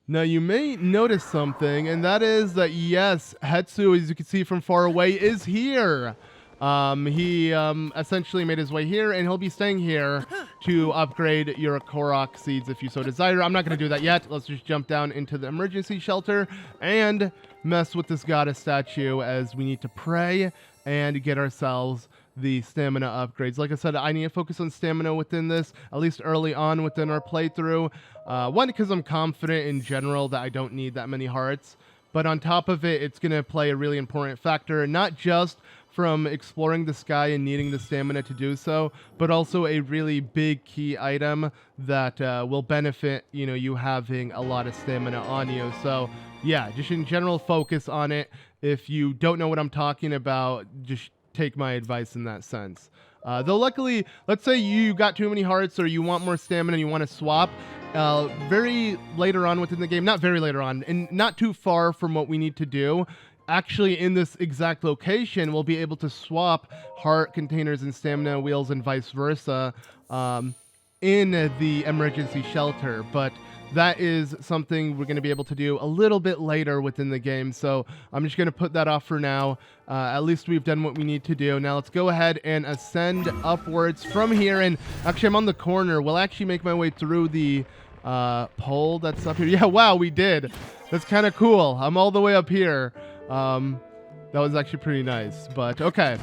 Now you may notice something, and that is that yes, Hetsu, as you can see from far away, is here. He essentially made his way here, and he'll be staying here to upgrade your Korok seeds if you so desire. I'm not going to do that yet. Let's just jump down into the emergency shelter and mess with this goddess statue as we need to pray and get ourselves the stamina upgrades. Like I said, I need to focus on stamina within this, at least early on within our playthrough. One, because I'm confident in general that I don't need that many hearts. But on top of it, it's going to play a really important factor, not just from exploring the sky and needing the stamina to do so, but also a really big key item that will benefit, you know, you having a lot of stamina on you. So yeah, just in general, focus on it. If you don't know what I'm talking about, just take my advice in that sense. Though luckily, let's say you got too many hearts or you want more stamina and you want to swap, very later on within the game, not very later on, and not too far from what we need to do, actually in this exact location, we'll be able to swap heart containers and stamina wheels and vice versa in the emergency shelter. But that is something we're going to be able to do a little bit later within the game. So I'm just going to put that off for now. At least we've done what we need to do. Now let's go ahead and ascend upwards from here. And actually, I'm on the corner. We'll actually make my way through the pole that's up here. Yeah, wow, we did. That's kind of cool. I'm all the way up here. That was actually pretty nice. But okay,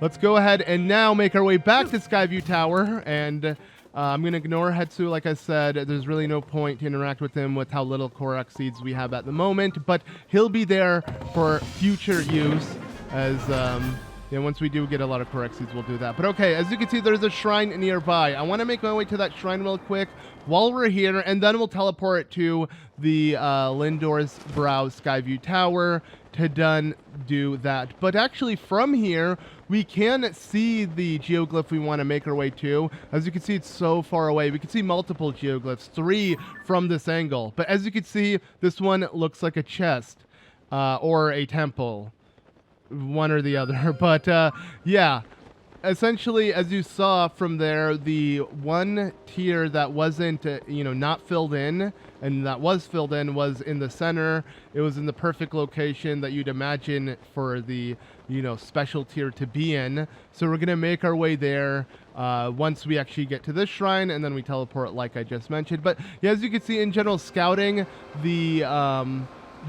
let's go ahead and now make our way back to Skyview Tower. And I'm going to ignore Hetsu. Like I said, there's really no point to interact with him with how little Korok seeds we have at the moment. But he'll be there for future use as... yeah, once we do get a lot of Korok seeds, we'll do that. But okay, as you can see, there's a shrine nearby. I want to make my way to that shrine real quick while we're here, and then we'll teleport to the Lindor's Brow Skyview Tower to do that. But actually, from here, we can see the geoglyph we want to make our way to. As you can see, it's so far away. We can see multiple geoglyphs, 3 from this angle. But as you can see, this one looks like a chest or a temple. One or the other. But yeah, essentially, as you saw from there, the one tier that wasn't not filled in and that was filled in was in the center. It was in the perfect location that you'd imagine for the special tier to be in. So we're gonna make our way there once we actually get to this shrine, and then we teleport like I just mentioned. But yeah, as you can see, in general, scouting the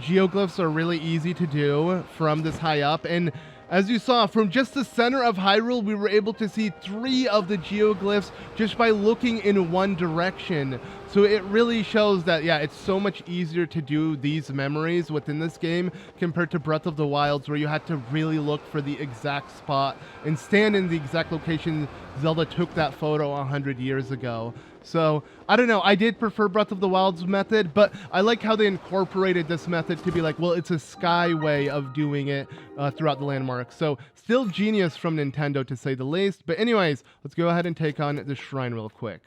geoglyphs are really easy to do from this high up, and as you saw from just the center of Hyrule, we were able to see 3 of the geoglyphs just by looking in one direction. So it really shows that, yeah, it's so much easier to do these memories within this game compared to Breath of the Wild, where you had to really look for the exact spot and stand in the exact location Zelda took that photo 100 years ago. So, I don't know, I did prefer Breath of the Wild's method, but I like how they incorporated this method to be like, well, it's a sky way of doing it throughout the landmarks. So, still genius from Nintendo, to say the least. But anyways, let's go ahead and take on the shrine real quick.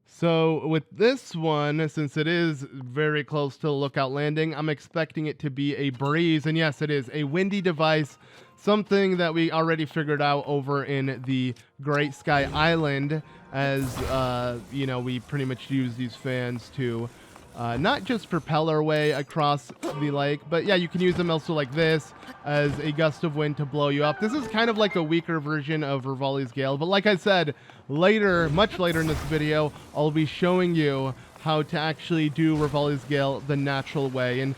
So, with this one, since it is very close to Lookout Landing, I'm expecting it to be a breeze. And yes, it is a windy device, something that we already figured out over in the Great Sky Island, as we pretty much use these fans to not just propel our way across the lake, but yeah, you can use them also like this as a gust of wind to blow you up. This is kind of like a weaker version of Revali's Gale, but like I said, later, much later in this video, I'll be showing you how to actually do Revali's Gale the natural way. And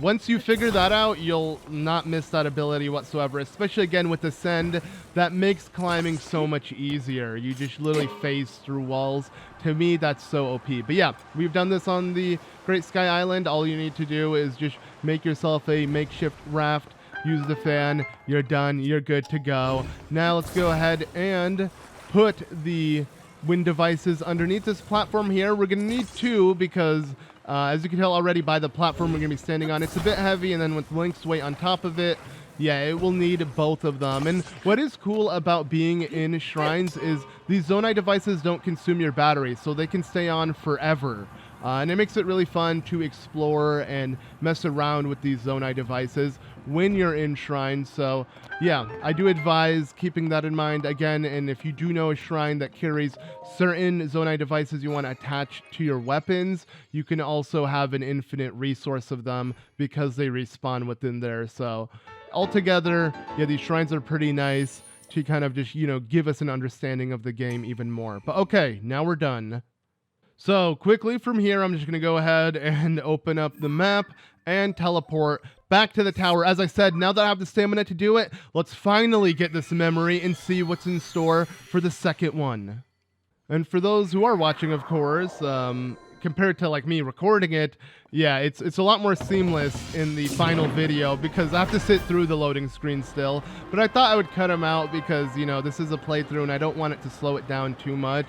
once you figure that out, you'll not miss that ability whatsoever, especially again with Ascend. That makes climbing so much easier. You just literally phase through walls. To me, that's so OP. But yeah, we've done this on the Great Sky Island. All you need to do is just make yourself a makeshift raft, use the fan, you're done, you're good to go. Now let's go ahead and put the wind devices underneath this platform here. We're going to need two because as you can tell already by the platform we're going to be standing on, it's a bit heavy, and then with Link's weight on top of it, yeah, it will need both of them. And what is cool about being in shrines is these Zonai devices don't consume your battery, so they can stay on forever. And it makes it really fun to explore and mess around with these Zonai devices when you're in shrines. So yeah, I do advise keeping that in mind again. And if you do know a shrine that carries certain Zonai devices you want to attach to your weapons, you can also have an infinite resource of them because they respawn within there. So altogether, yeah, these shrines are pretty nice to kind of just, you know, give us an understanding of the game even more. But okay, now we're done. So quickly from here, I'm just going to go ahead and open up the map and teleport back to the tower. As I said, now that I have the stamina to do it, let's finally get this memory and see what's in store for the second one. And for those who are watching, of course, compared to like me recording it, yeah, it's a lot more seamless in the final video because I have to sit through the loading screen still. But I thought I would cut them out because, you know, this is a playthrough and I don't want it to slow it down too much.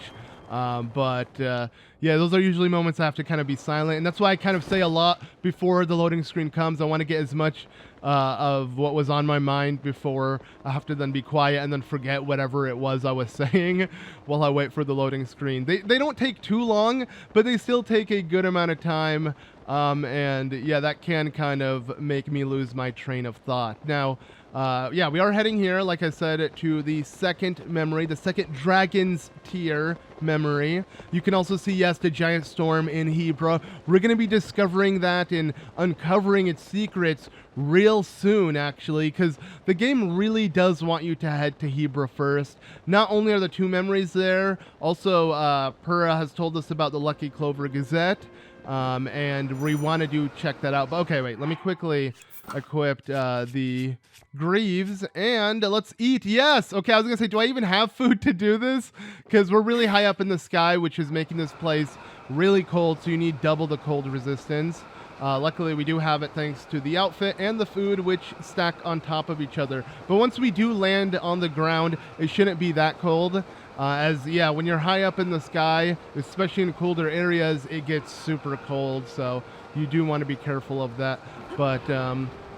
Yeah, those are usually moments I have to kind of be silent, and that's why I kind of say a lot before the loading screen comes. I want to get as much of what was on my mind before I have to then be quiet and then forget whatever it was I was saying while I wait for the loading screen. They don't take too long, but they still take a good amount of time, and yeah, that can kind of make me lose my train of thought. Now, yeah, we are heading here, like I said, to the second memory, the second Dragon's Tier memory. You can also see, yes, the giant storm in Hebra. We're going to be discovering that and uncovering its secrets real soon, actually, because the game really does want you to head to Hebra first. Not only are the two memories there, also Pura has told us about the Lucky Clover Gazette, and we want to check that out. But okay, wait, let me quickly equip the Greaves, and let's eat. Yes! Okay, I was gonna say, do I even have food to do this? Because we're really high up in the sky, which is making this place really cold, so you need double the cold resistance. Luckily, we do have it thanks to the outfit and the food, which stack on top of each other. But once we do land on the ground, it shouldn't be that cold. Yeah, when you're high up in the sky, especially in colder areas, it gets super cold, so you do want to be careful of that. But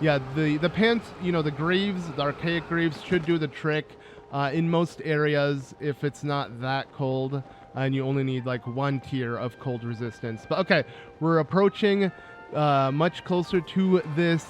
yeah, the pants, you know, the Greaves, the archaic Greaves should do the trick in most areas if it's not that cold, and you only need like one tier of cold resistance. But okay, we're approaching much closer to this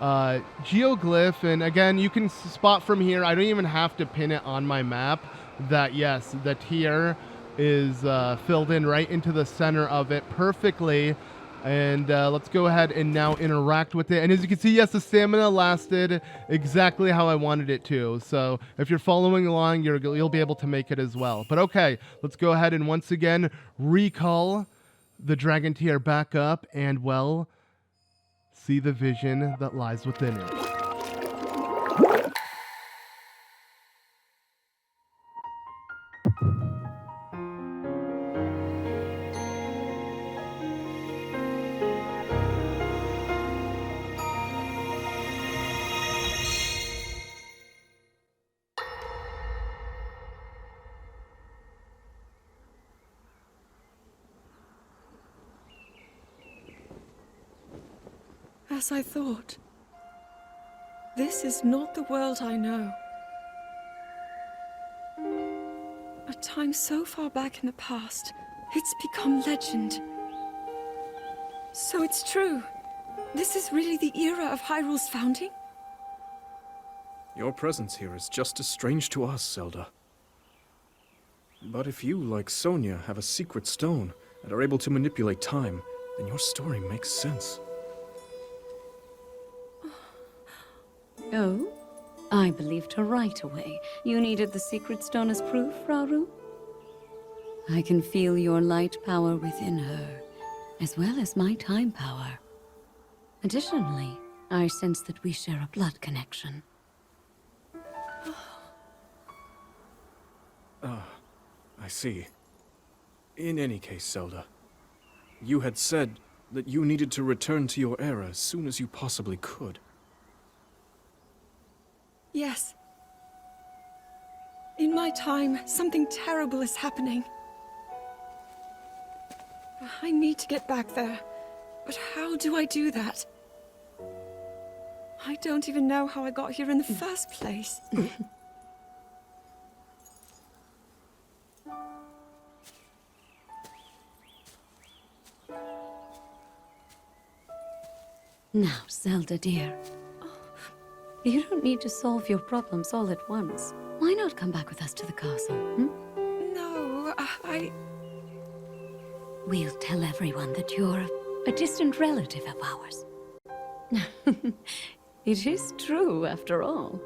geoglyph, and again, you can spot from here, I don't even have to pin it on my map, that yes, the tier is filled in right into the center of it perfectly. And let's go ahead and now interact with it. And as you can see, yes, the stamina lasted exactly how I wanted it to. So if you're following along, you'll be able to make it as well. But okay, let's go ahead and once again recall the dragon tier back up and, well, see the vision that lies within it. As I thought. This is not the world I know. A time so far back in the past, it's become legend. So it's true. This is really the era of Hyrule's founding? Your presence here is just as strange to us, Zelda. But if you, like Sonia, have a secret stone and are able to manipulate time, then your story makes sense. Oh? I believed her right away. You needed the secret stone as proof, Rauru? I can feel your light power within her, as well as my time power. Additionally, I sense that we share a blood connection. I see. In any case, Zelda, you had said that you needed to return to your era as soon as you possibly could. Yes. In my time, something terrible is happening. I need to get back there. But how do I do that? I don't even know how I got here in the first place. Now, Zelda dear, you don't need to solve your problems all at once. Why not come back with us to the castle, No, We'll tell everyone that you're a distant relative of ours. It is true, after all.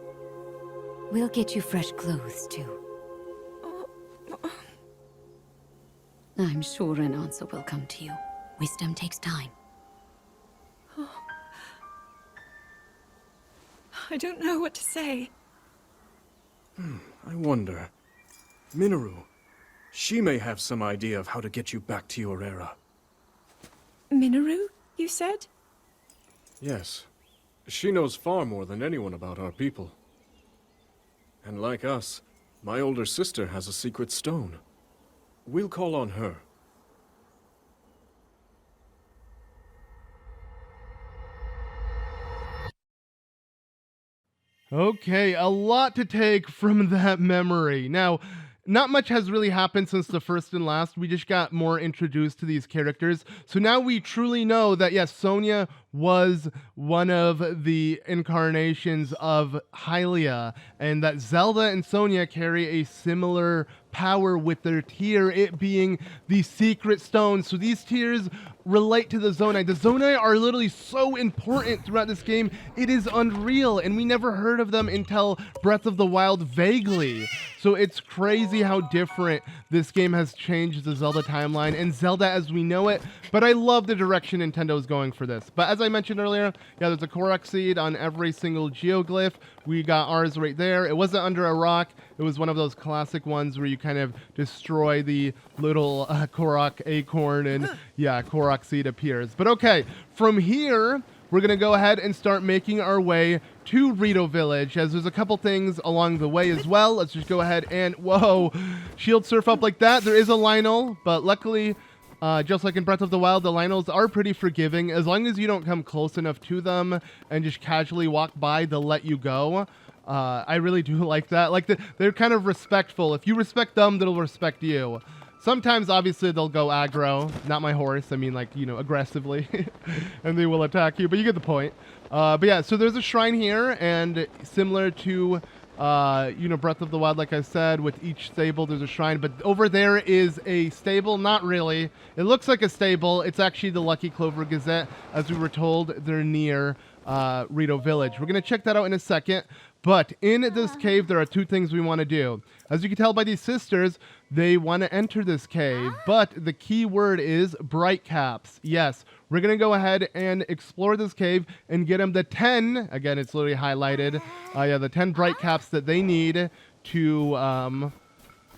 We'll get you fresh clothes, too. I'm sure an answer will come to you. Wisdom takes time. I don't know what to say. I wonder. Minoru, she may have some idea of how to get you back to your era. Minoru, you said? Yes. She knows far more than anyone about our people. And like us, my older sister has a secret stone. We'll call on her. Okay, a lot to take from that memory. Now, not much has really happened since the first and last. We just got more introduced to these characters. So now we truly know that, yes, Sonia was one of the incarnations of Hylia, and that Zelda and Sonia carry a similar power with their tier, it being the secret stone. So these tiers relate to the Zonai. The Zonai are literally so important throughout this game, it is unreal, and we never heard of them until Breath of the Wild vaguely. So it's crazy how different this game has changed the Zelda timeline and Zelda as we know it, but I love the direction Nintendo's going for this. But as I mentioned earlier, yeah, there's a Korok seed on every single Geoglyph. We got ours right there. It wasn't under a rock. It was one of those classic ones where you kind of destroy the little Korok acorn and yeah, Korok seed appears. But okay, from here, we're going to go ahead and start making our way to Rito Village, as there's a couple things along the way as well. Let's just go ahead and, whoa, shield surf up like that. There is a Lionel, but luckily, just like in Breath of the Wild, the Lionels are pretty forgiving. As long as you don't come close enough to them and just casually walk by, they'll let you go. I really do like that. Like, they're kind of respectful. If you respect them, they'll respect you. Sometimes, obviously, they'll go aggro. Not my horse. I mean, like, you know, aggressively. And they will attack you, but you get the point. But yeah, so there's a shrine here, and similar to, you know, Breath of the Wild, like I said, with each stable, there's a shrine. But over there is a stable. Not really. It looks like a stable. It's actually the Lucky Clover Gazette. As we were told, they're near Rito Village. We're going to check that out in a second. But in this cave, there are two things we want to do. As you can tell by these sisters, they want to enter this cave. But the key word is Brightcaps. Yes, we're going to go ahead and explore this cave and get them the 10. Again, it's literally highlighted. Yeah, the 10 Brightcaps that they need to,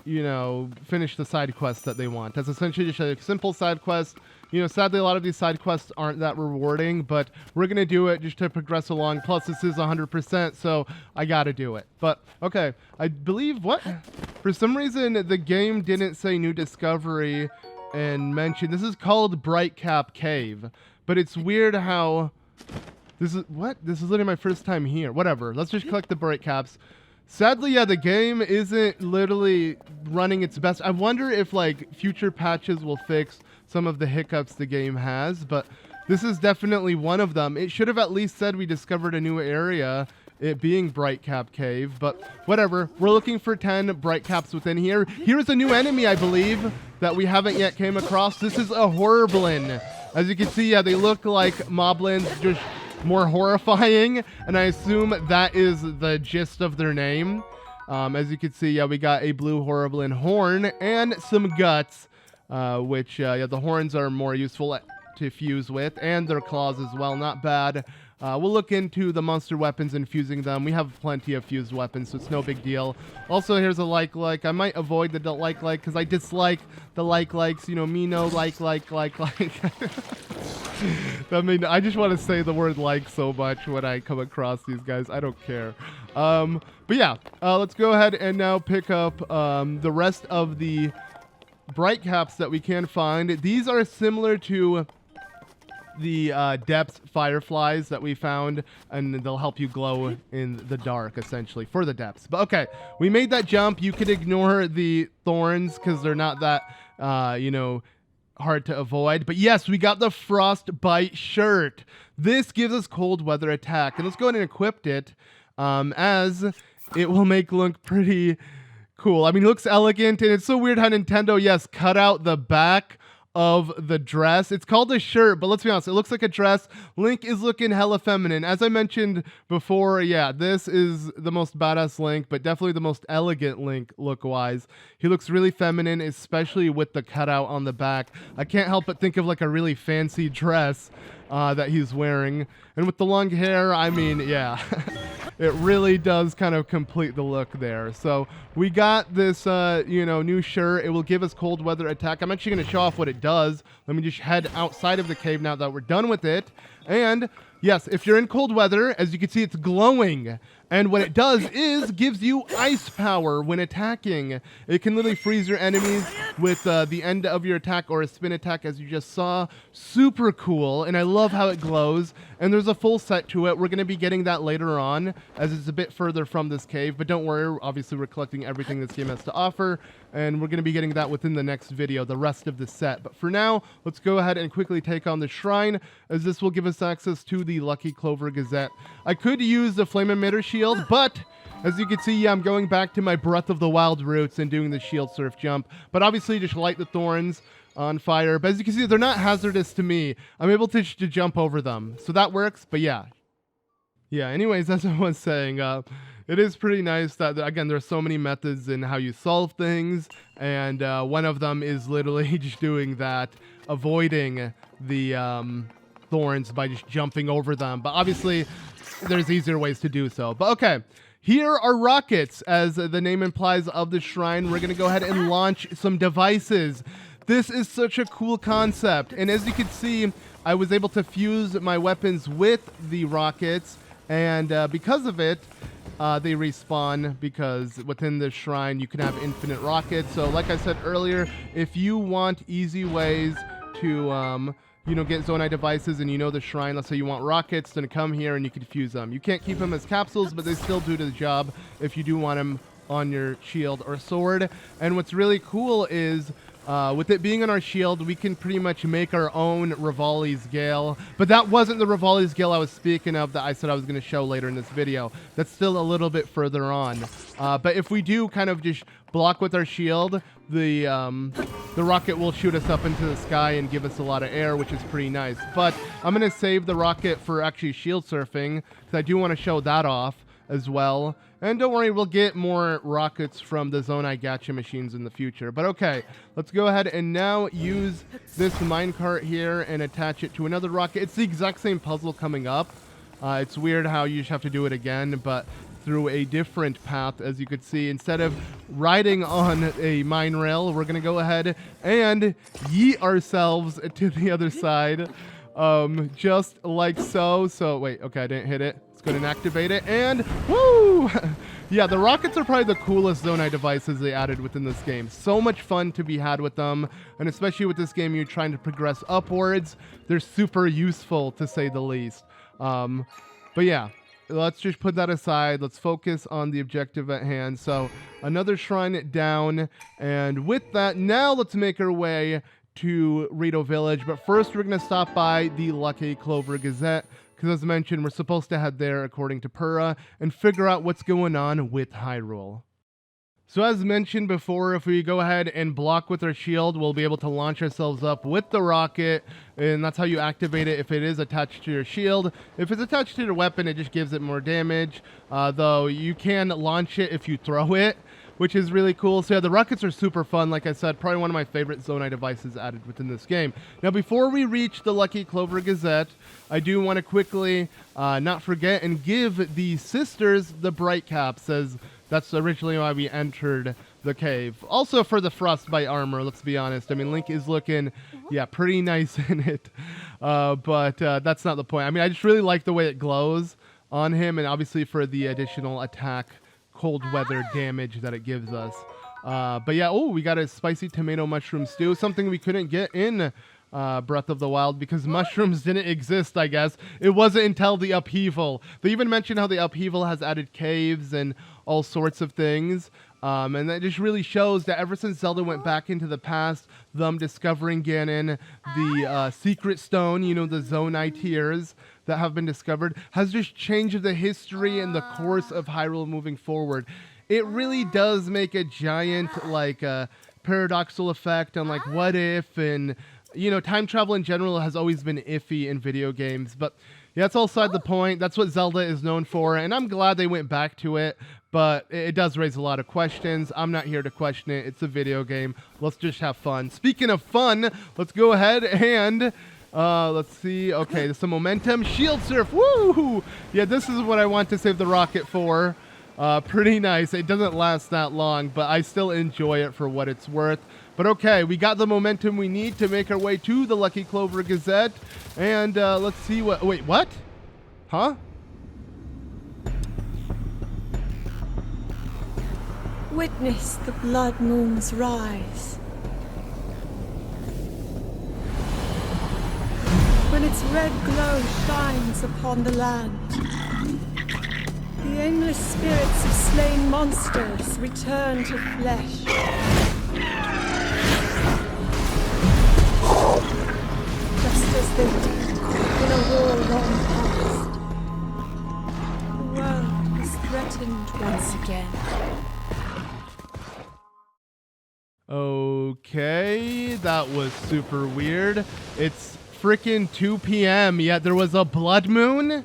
you know, finish the side quests that they want. That's essentially just a simple side quest. You know, sadly, a lot of these side quests aren't that rewarding, but we're going to do it just to progress along. Plus, this is 100%, so I got to do it. But, okay, I believe, what? For some reason, the game didn't say new discovery and mention. This is called Brightcap Cave, but it's weird how... This is, what? This is literally my first time here. Whatever, let's just collect the Brightcaps. Sadly, yeah, the game isn't literally running its best. I wonder if, like, future patches will fix some of the hiccups the game has, but this is definitely one of them. It should have at least said we discovered a new area, it being Brightcap Cave, but whatever. We're looking for 10 Brightcaps within here. Here's a new enemy, I believe, that we haven't yet came across. This is a Horriblin. As you can see, yeah, they look like moblins, just more horrifying, and I assume that is the gist of their name. As you can see, yeah, we got a blue Horriblin horn and some guts, which, yeah, the horns are more useful to fuse with, and their claws as well, not bad. We'll look into the monster weapons and fusing them. We have plenty of fused weapons, so it's no big deal. Also, here's a like. I might avoid the don't like, because I dislike the likes. You know, me no like. I mean, I just want to say the word like so much when I come across these guys. I don't care. But yeah, let's go ahead and now pick up the rest of the bright caps that we can find. These are similar to the depths fireflies that we found, and they'll help you glow in the dark, essentially, for the depths. But okay, we made that jump. You could ignore the thorns because they're not that, you know, hard to avoid. But yes, we got the Frostbite Shirt. This gives us cold weather attack, and let's go ahead and equip it, as it will make look pretty cool. I mean, it looks elegant, and it's so weird how Nintendo, yes, cut out the back of the dress. It's called a shirt, but let's be honest, it looks like a dress. Link is looking hella feminine. As I mentioned before, yeah, this is the most badass Link, but definitely the most elegant Link look-wise. He looks really feminine, especially with the cutout on the back. I can't help but think of like a really fancy dress that he's wearing. And with the long hair, I mean, yeah, it really does kind of complete the look there. So we got this, you know, new shirt. It will give us cold weather attack. I'm actually going to show off what it does. Let me just head outside of the cave now that we're done with it. And yes, if you're in cold weather, as you can see, it's glowing. And what it does is gives you ice power when attacking. It can literally freeze your enemies with the end of your attack or a spin attack, as you just saw. Super cool, and I love how it glows. And there's a full set to it. We're going to be getting that later on, as it's a bit further from this cave. But don't worry, obviously we're collecting everything this game has to offer, and we're going to be getting that within the next video, the rest of the set. But for now, let's go ahead and quickly take on the shrine, as this will give us access to the Lucky Clover Gazette. I could use the flame emitter shield, but as you can see, yeah, I'm going back to my Breath of the Wild roots and doing the shield surf jump. But obviously, just light the thorns on fire. But as you can see, they're not hazardous to me. I'm able to jump over them, so that works. But yeah, anyways, as I was saying, it is pretty nice that, again, there's so many methods in how you solve things, and one of them is literally just doing that, avoiding the thorns by just jumping over them. But obviously, there's easier ways to do so. But okay, here are rockets, as the name implies, of the shrine. We're going to go ahead and launch some devices. This is such a cool concept, and as you can see, I was able to fuse my weapons with the rockets, and because of it, they respawn, because within the shrine you can have infinite rockets. So like I said earlier, if you want easy ways to you know, get Zonai devices, and you know the shrine, let's say you want rockets, then come here and you can fuse them. You can't keep them as capsules, but they still do the job if you do want them on your shield or sword. And what's really cool is, with it being on our shield, we can pretty much make our own Revali's Gale. But that wasn't the Revali's Gale I was speaking of that I said I was going to show later in this video. That's still a little bit further on. But if we do kind of just block with our shield, the rocket will shoot us up into the sky and give us a lot of air, which is pretty nice. But I'm going to save the rocket for actually shield surfing, because I do want to show that off as well. And don't worry, we'll get more rockets from the Zonai gacha machines in the future. But okay, let's go ahead and now use this minecart here and attach it to another rocket. It's the exact same puzzle coming up. It's weird how you just have to do it again, but through a different path. As you could see, instead of riding on a mine rail, we're going to go ahead and yeet ourselves to the other side, just like so. So wait, okay, I didn't hit it. Go ahead and activate it, and woo! Yeah, the rockets are probably the coolest Zonai devices they added within this game. So much fun to be had with them, and especially with this game, you're trying to progress upwards. They're super useful, to say the least. But yeah, let's just put that aside. Let's focus on the objective at hand. So another shrine down, and with that, now let's make our way to Rito Village. But first, we're going to stop by the Lucky Clover Gazette, because as mentioned, we're supposed to head there, according to Pura, and figure out what's going on with Hyrule. So as mentioned before, if we go ahead and block with our shield, we'll be able to launch ourselves up with the rocket, and that's how you activate it if it is attached to your shield. If it's attached to your weapon, it just gives it more damage, though you can launch it if you throw it, which is really cool. So yeah, the rockets are super fun. Like I said, probably one of my favorite Zonai devices added within this game. Now, before we reach the Lucky Clover Gazette, I do want to quickly not forget and give the sisters the Brightcaps, as that's originally why we entered the cave. Also for the Frostbite armor, let's be honest. I mean, Link is looking, yeah, pretty nice in it. But that's not the point. I mean, I just really like the way it glows on him, and obviously for the additional attack cold weather damage that it gives us. But yeah, oh, we got a spicy tomato mushroom stew, something we couldn't get in Breath of the Wild because mushrooms didn't exist, I guess. It wasn't until the upheaval. They even mentioned how the upheaval has added caves and all sorts of things. And that just really shows that ever since Zelda went back into the past, them discovering Ganon, the secret stone, you know, the Zonai tears that have been discovered, has just changed the history and the course of Hyrule moving forward. It really does make a giant, like, paradoxical effect on, like, what if, and, you know, time travel in general has always been iffy in video games, but yeah, that's all side the point. That's what Zelda is known for, and I'm glad they went back to it, but it does raise a lot of questions. I'm not here to question it. It's a video game. Let's just have fun. Speaking of fun, let's go ahead and let's see. Okay, there's some momentum. Shield surf. Woo! Yeah, this is what I want to save the rocket for. Pretty nice. It doesn't last that long, but I still enjoy it for what it's worth. But okay, we got the momentum we need to make our way to the Lucky Clover Gazette. And let's see what... Wait, what? Huh? Witness the blood moon's rise. When its red glow shines upon the land, the aimless spirits of slain monsters return to flesh. Just as they did in a war long past. The world is threatened once again. Okay, that was super weird. It's freaking 2 p.m., yet there was a blood moon?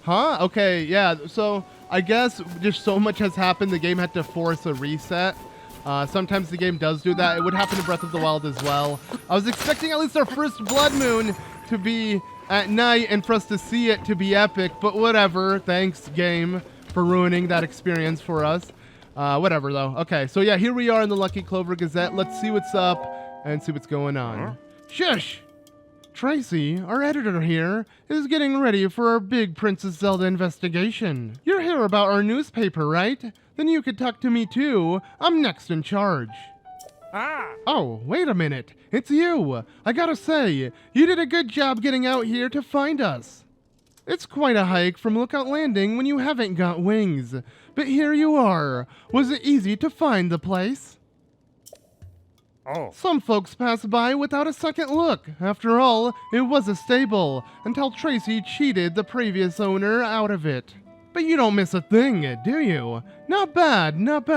Huh? Okay, yeah, so I guess just so much has happened, the game had to force a reset. Sometimes the game does do that. It would happen in Breath of the Wild as well. I was expecting at least our first blood moon to be at night and for us to see it to be epic, but whatever. Thanks, game, for ruining that experience for us. Whatever, though. Okay, so yeah, here we are in the Lucky Clover Gazette. Let's see what's up and see what's going on. Shush! Tracy, our editor here, is getting ready for our big Princess Zelda investigation. You're here about our newspaper, right? Then you could talk to me too. I'm next in charge. Oh, wait a minute. It's you. I gotta say, you did a good job getting out here to find us. It's quite a hike from Lookout Landing when you haven't got wings. But here you are. Was it easy to find the place? Some folks pass by without a second look. After all, it was a stable, until Tracy cheated the previous owner out of it. But you don't miss a thing, do you? Not bad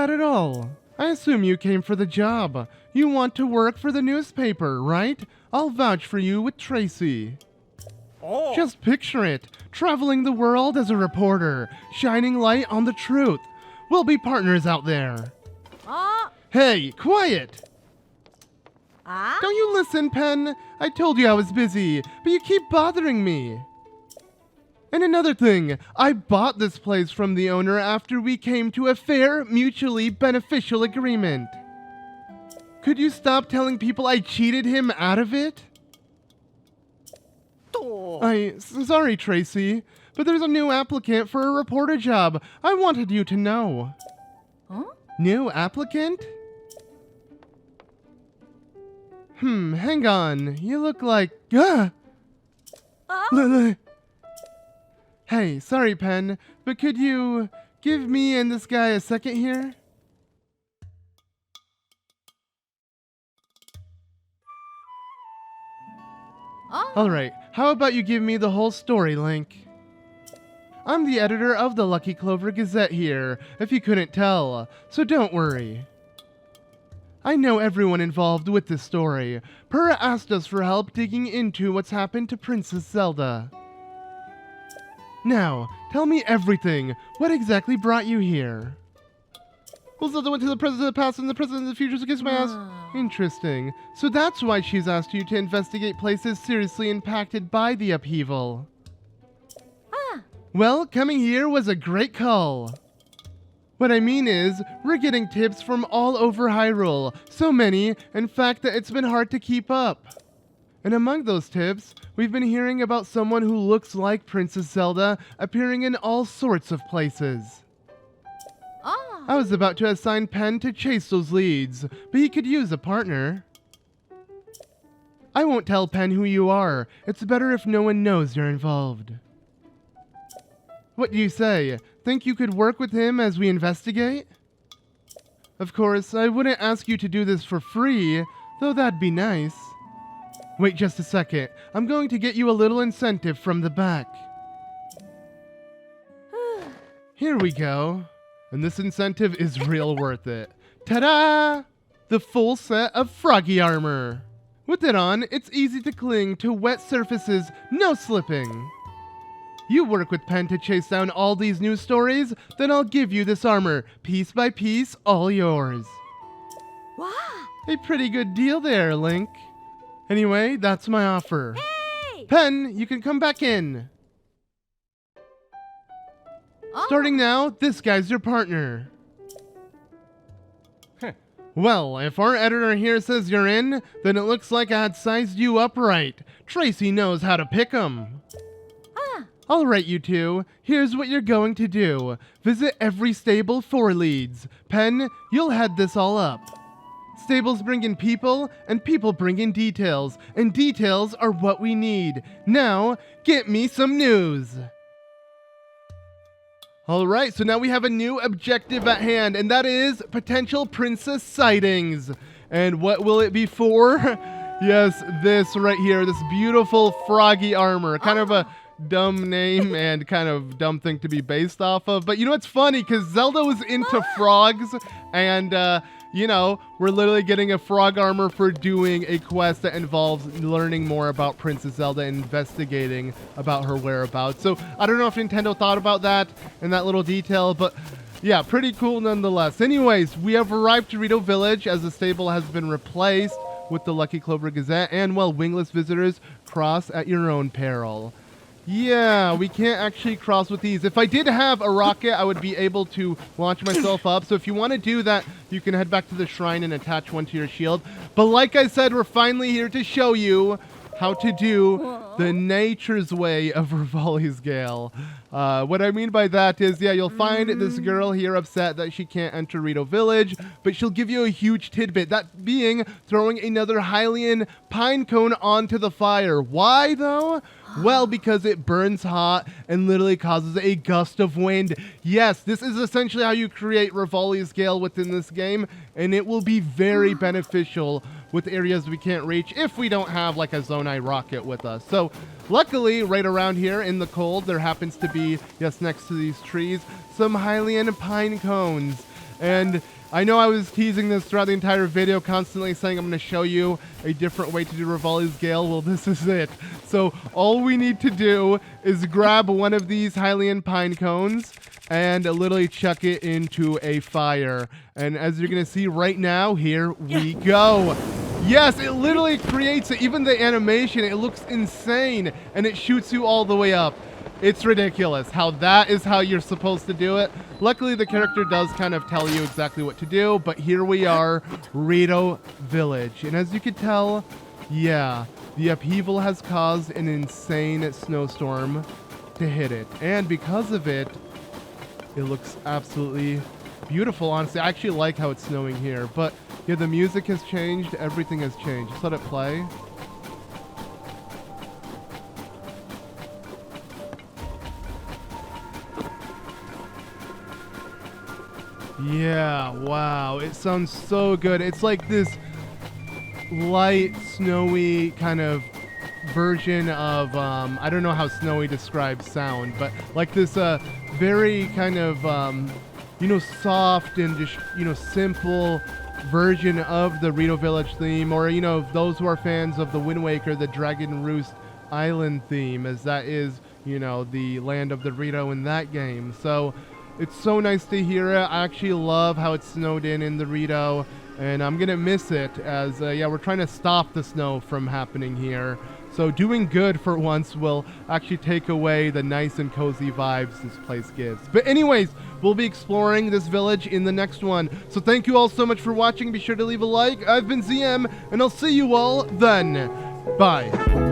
at all. I assume you came for the job. You want to work for the newspaper, right? I'll vouch for you with Tracy. Just picture it, traveling the world as a reporter, shining light on the truth. We'll be partners out there. Hey, quiet! Don't you listen, Pen? I told you I was busy, but you keep bothering me. And another thing, I bought this place from the owner after we came to a fair, mutually beneficial agreement. Could you stop telling people I cheated him out of it? Sorry, Tracy, but there's a new applicant for a reporter job. I wanted you to know. New applicant? Hang on. You look like... Hey, sorry, Pen, but could you give me and this guy a second here? Alright, how about you give me the whole story, Link? I'm the editor of the Lucky Clover Gazette here, if you couldn't tell, so don't worry. I know everyone involved with this story. Purah asked us for help digging into what's happened to Princess Zelda. Now, tell me everything. What exactly brought you here? Well, Zelda went to the present of the past and the present of the future to kiss my ass. Interesting. So that's why she's asked you to investigate places seriously impacted by the upheaval. Well, coming here was a great call. What I mean is, we're getting tips from all over Hyrule. So many, in fact, that it's been hard to keep up. And among those tips, we've been hearing about someone who looks like Princess Zelda appearing in all sorts of places. I was about to assign Pen to chase those leads, but he could use a partner. I won't tell Pen who you are. It's better if no one knows you're involved. What do you say? Think you could work with him as we investigate? Of course, I wouldn't ask you to do this for free, though that'd be nice. Wait just a second. I'm going to get you a little incentive from the back. Here we go. And this incentive is real worth it. Ta-da! The full set of froggy armor. With it on, it's easy to cling to wet surfaces, no slipping. You work with Pen to chase down all these news stories, then I'll give you this armor, piece by piece, all yours. Wow! A pretty good deal there, Link. Anyway, that's my offer. Hey! Pen, you can come back in. Starting now, this guy's your partner. Well, if our editor here says you're in, then it looks like I had sized you up right. Tracy knows how to pick 'em. All right, you two. Here's what you're going to do. Visit every stable for leads. Pen, you'll head this all up. Stables bring in people, and people bring in details, and details are what we need. Now, get me some news. All right, so now we have a new objective at hand, and that is potential princess sightings. And what will it be for? Yes, this right here, this beautiful froggy armor. Kind of a dumb name and kind of dumb thing to be based off of. But you know, it's funny because Zelda was into frogs, and you know, we're literally getting a frog armor for doing a quest that involves learning more about Princess Zelda and investigating about her whereabouts. So I don't know if Nintendo thought about that in that little detail, but yeah, pretty cool nonetheless. Anyways, we have arrived to Rito Village as the stable has been replaced with the Lucky Clover Gazette, and well, wingless visitors cross at your own peril. Yeah, we can't actually cross with these. If I did have a rocket, I would be able to launch myself up. So if you want to do that, you can head back to the shrine and attach one to your shield. But like I said, we're finally here to show you how to do the nature's way of Revali's Gale. What I mean by that is, yeah, you'll find this girl here upset that she can't enter Rito Village, but she'll give you a huge tidbit, that being throwing another Hylian pine cone onto the fire. Why, though? Well, because it burns hot and literally causes a gust of wind. Yes, this is essentially how you create Revali's Gale within this game, and it will be very beneficial with areas we can't reach if we don't have like a Zonai rocket with us. So luckily, right around here in the cold, there happens to be, yes, next to these trees, some Hylian pine cones. And I know I was teasing this throughout the entire video, constantly saying I'm going to show you a different way to do Revali's Gale. Well, this is it. So all we need to do is grab one of these Hylian pine cones and literally chuck it into a fire. And as you're going to see right now, here we go. Yes, it literally creates it. Even the animation, it looks insane, and it shoots you all the way up. It's ridiculous how that is how you're supposed to do it. Luckily, the character does kind of tell you exactly what to do, but here we are, Rito Village. And as you can tell, yeah, the upheaval has caused an insane snowstorm to hit it. And because of it, it looks absolutely beautiful, honestly. I actually like how it's snowing here, but yeah, the music has changed, everything has changed. Just let it play. Yeah, wow, it sounds so good. It's like this light, snowy kind of version of, I don't know how Snowy describes sound, but like this very kind of, you know, soft and just, you know, simple version of the Rito Village theme, or, you know, those who are fans of the Wind Waker, the Dragon Roost Island theme, as that is, you know, the land of the Rito in that game. So it's so nice to hear it. I actually love how it snowed in the Rito, and I'm gonna miss it as, yeah, we're trying to stop the snow from happening here. So doing good for once will actually take away the nice and cozy vibes this place gives. But anyways, we'll be exploring this village in the next one. So thank you all so much for watching. Be sure to leave a like. I've been ZM, and I'll see you all then. Bye.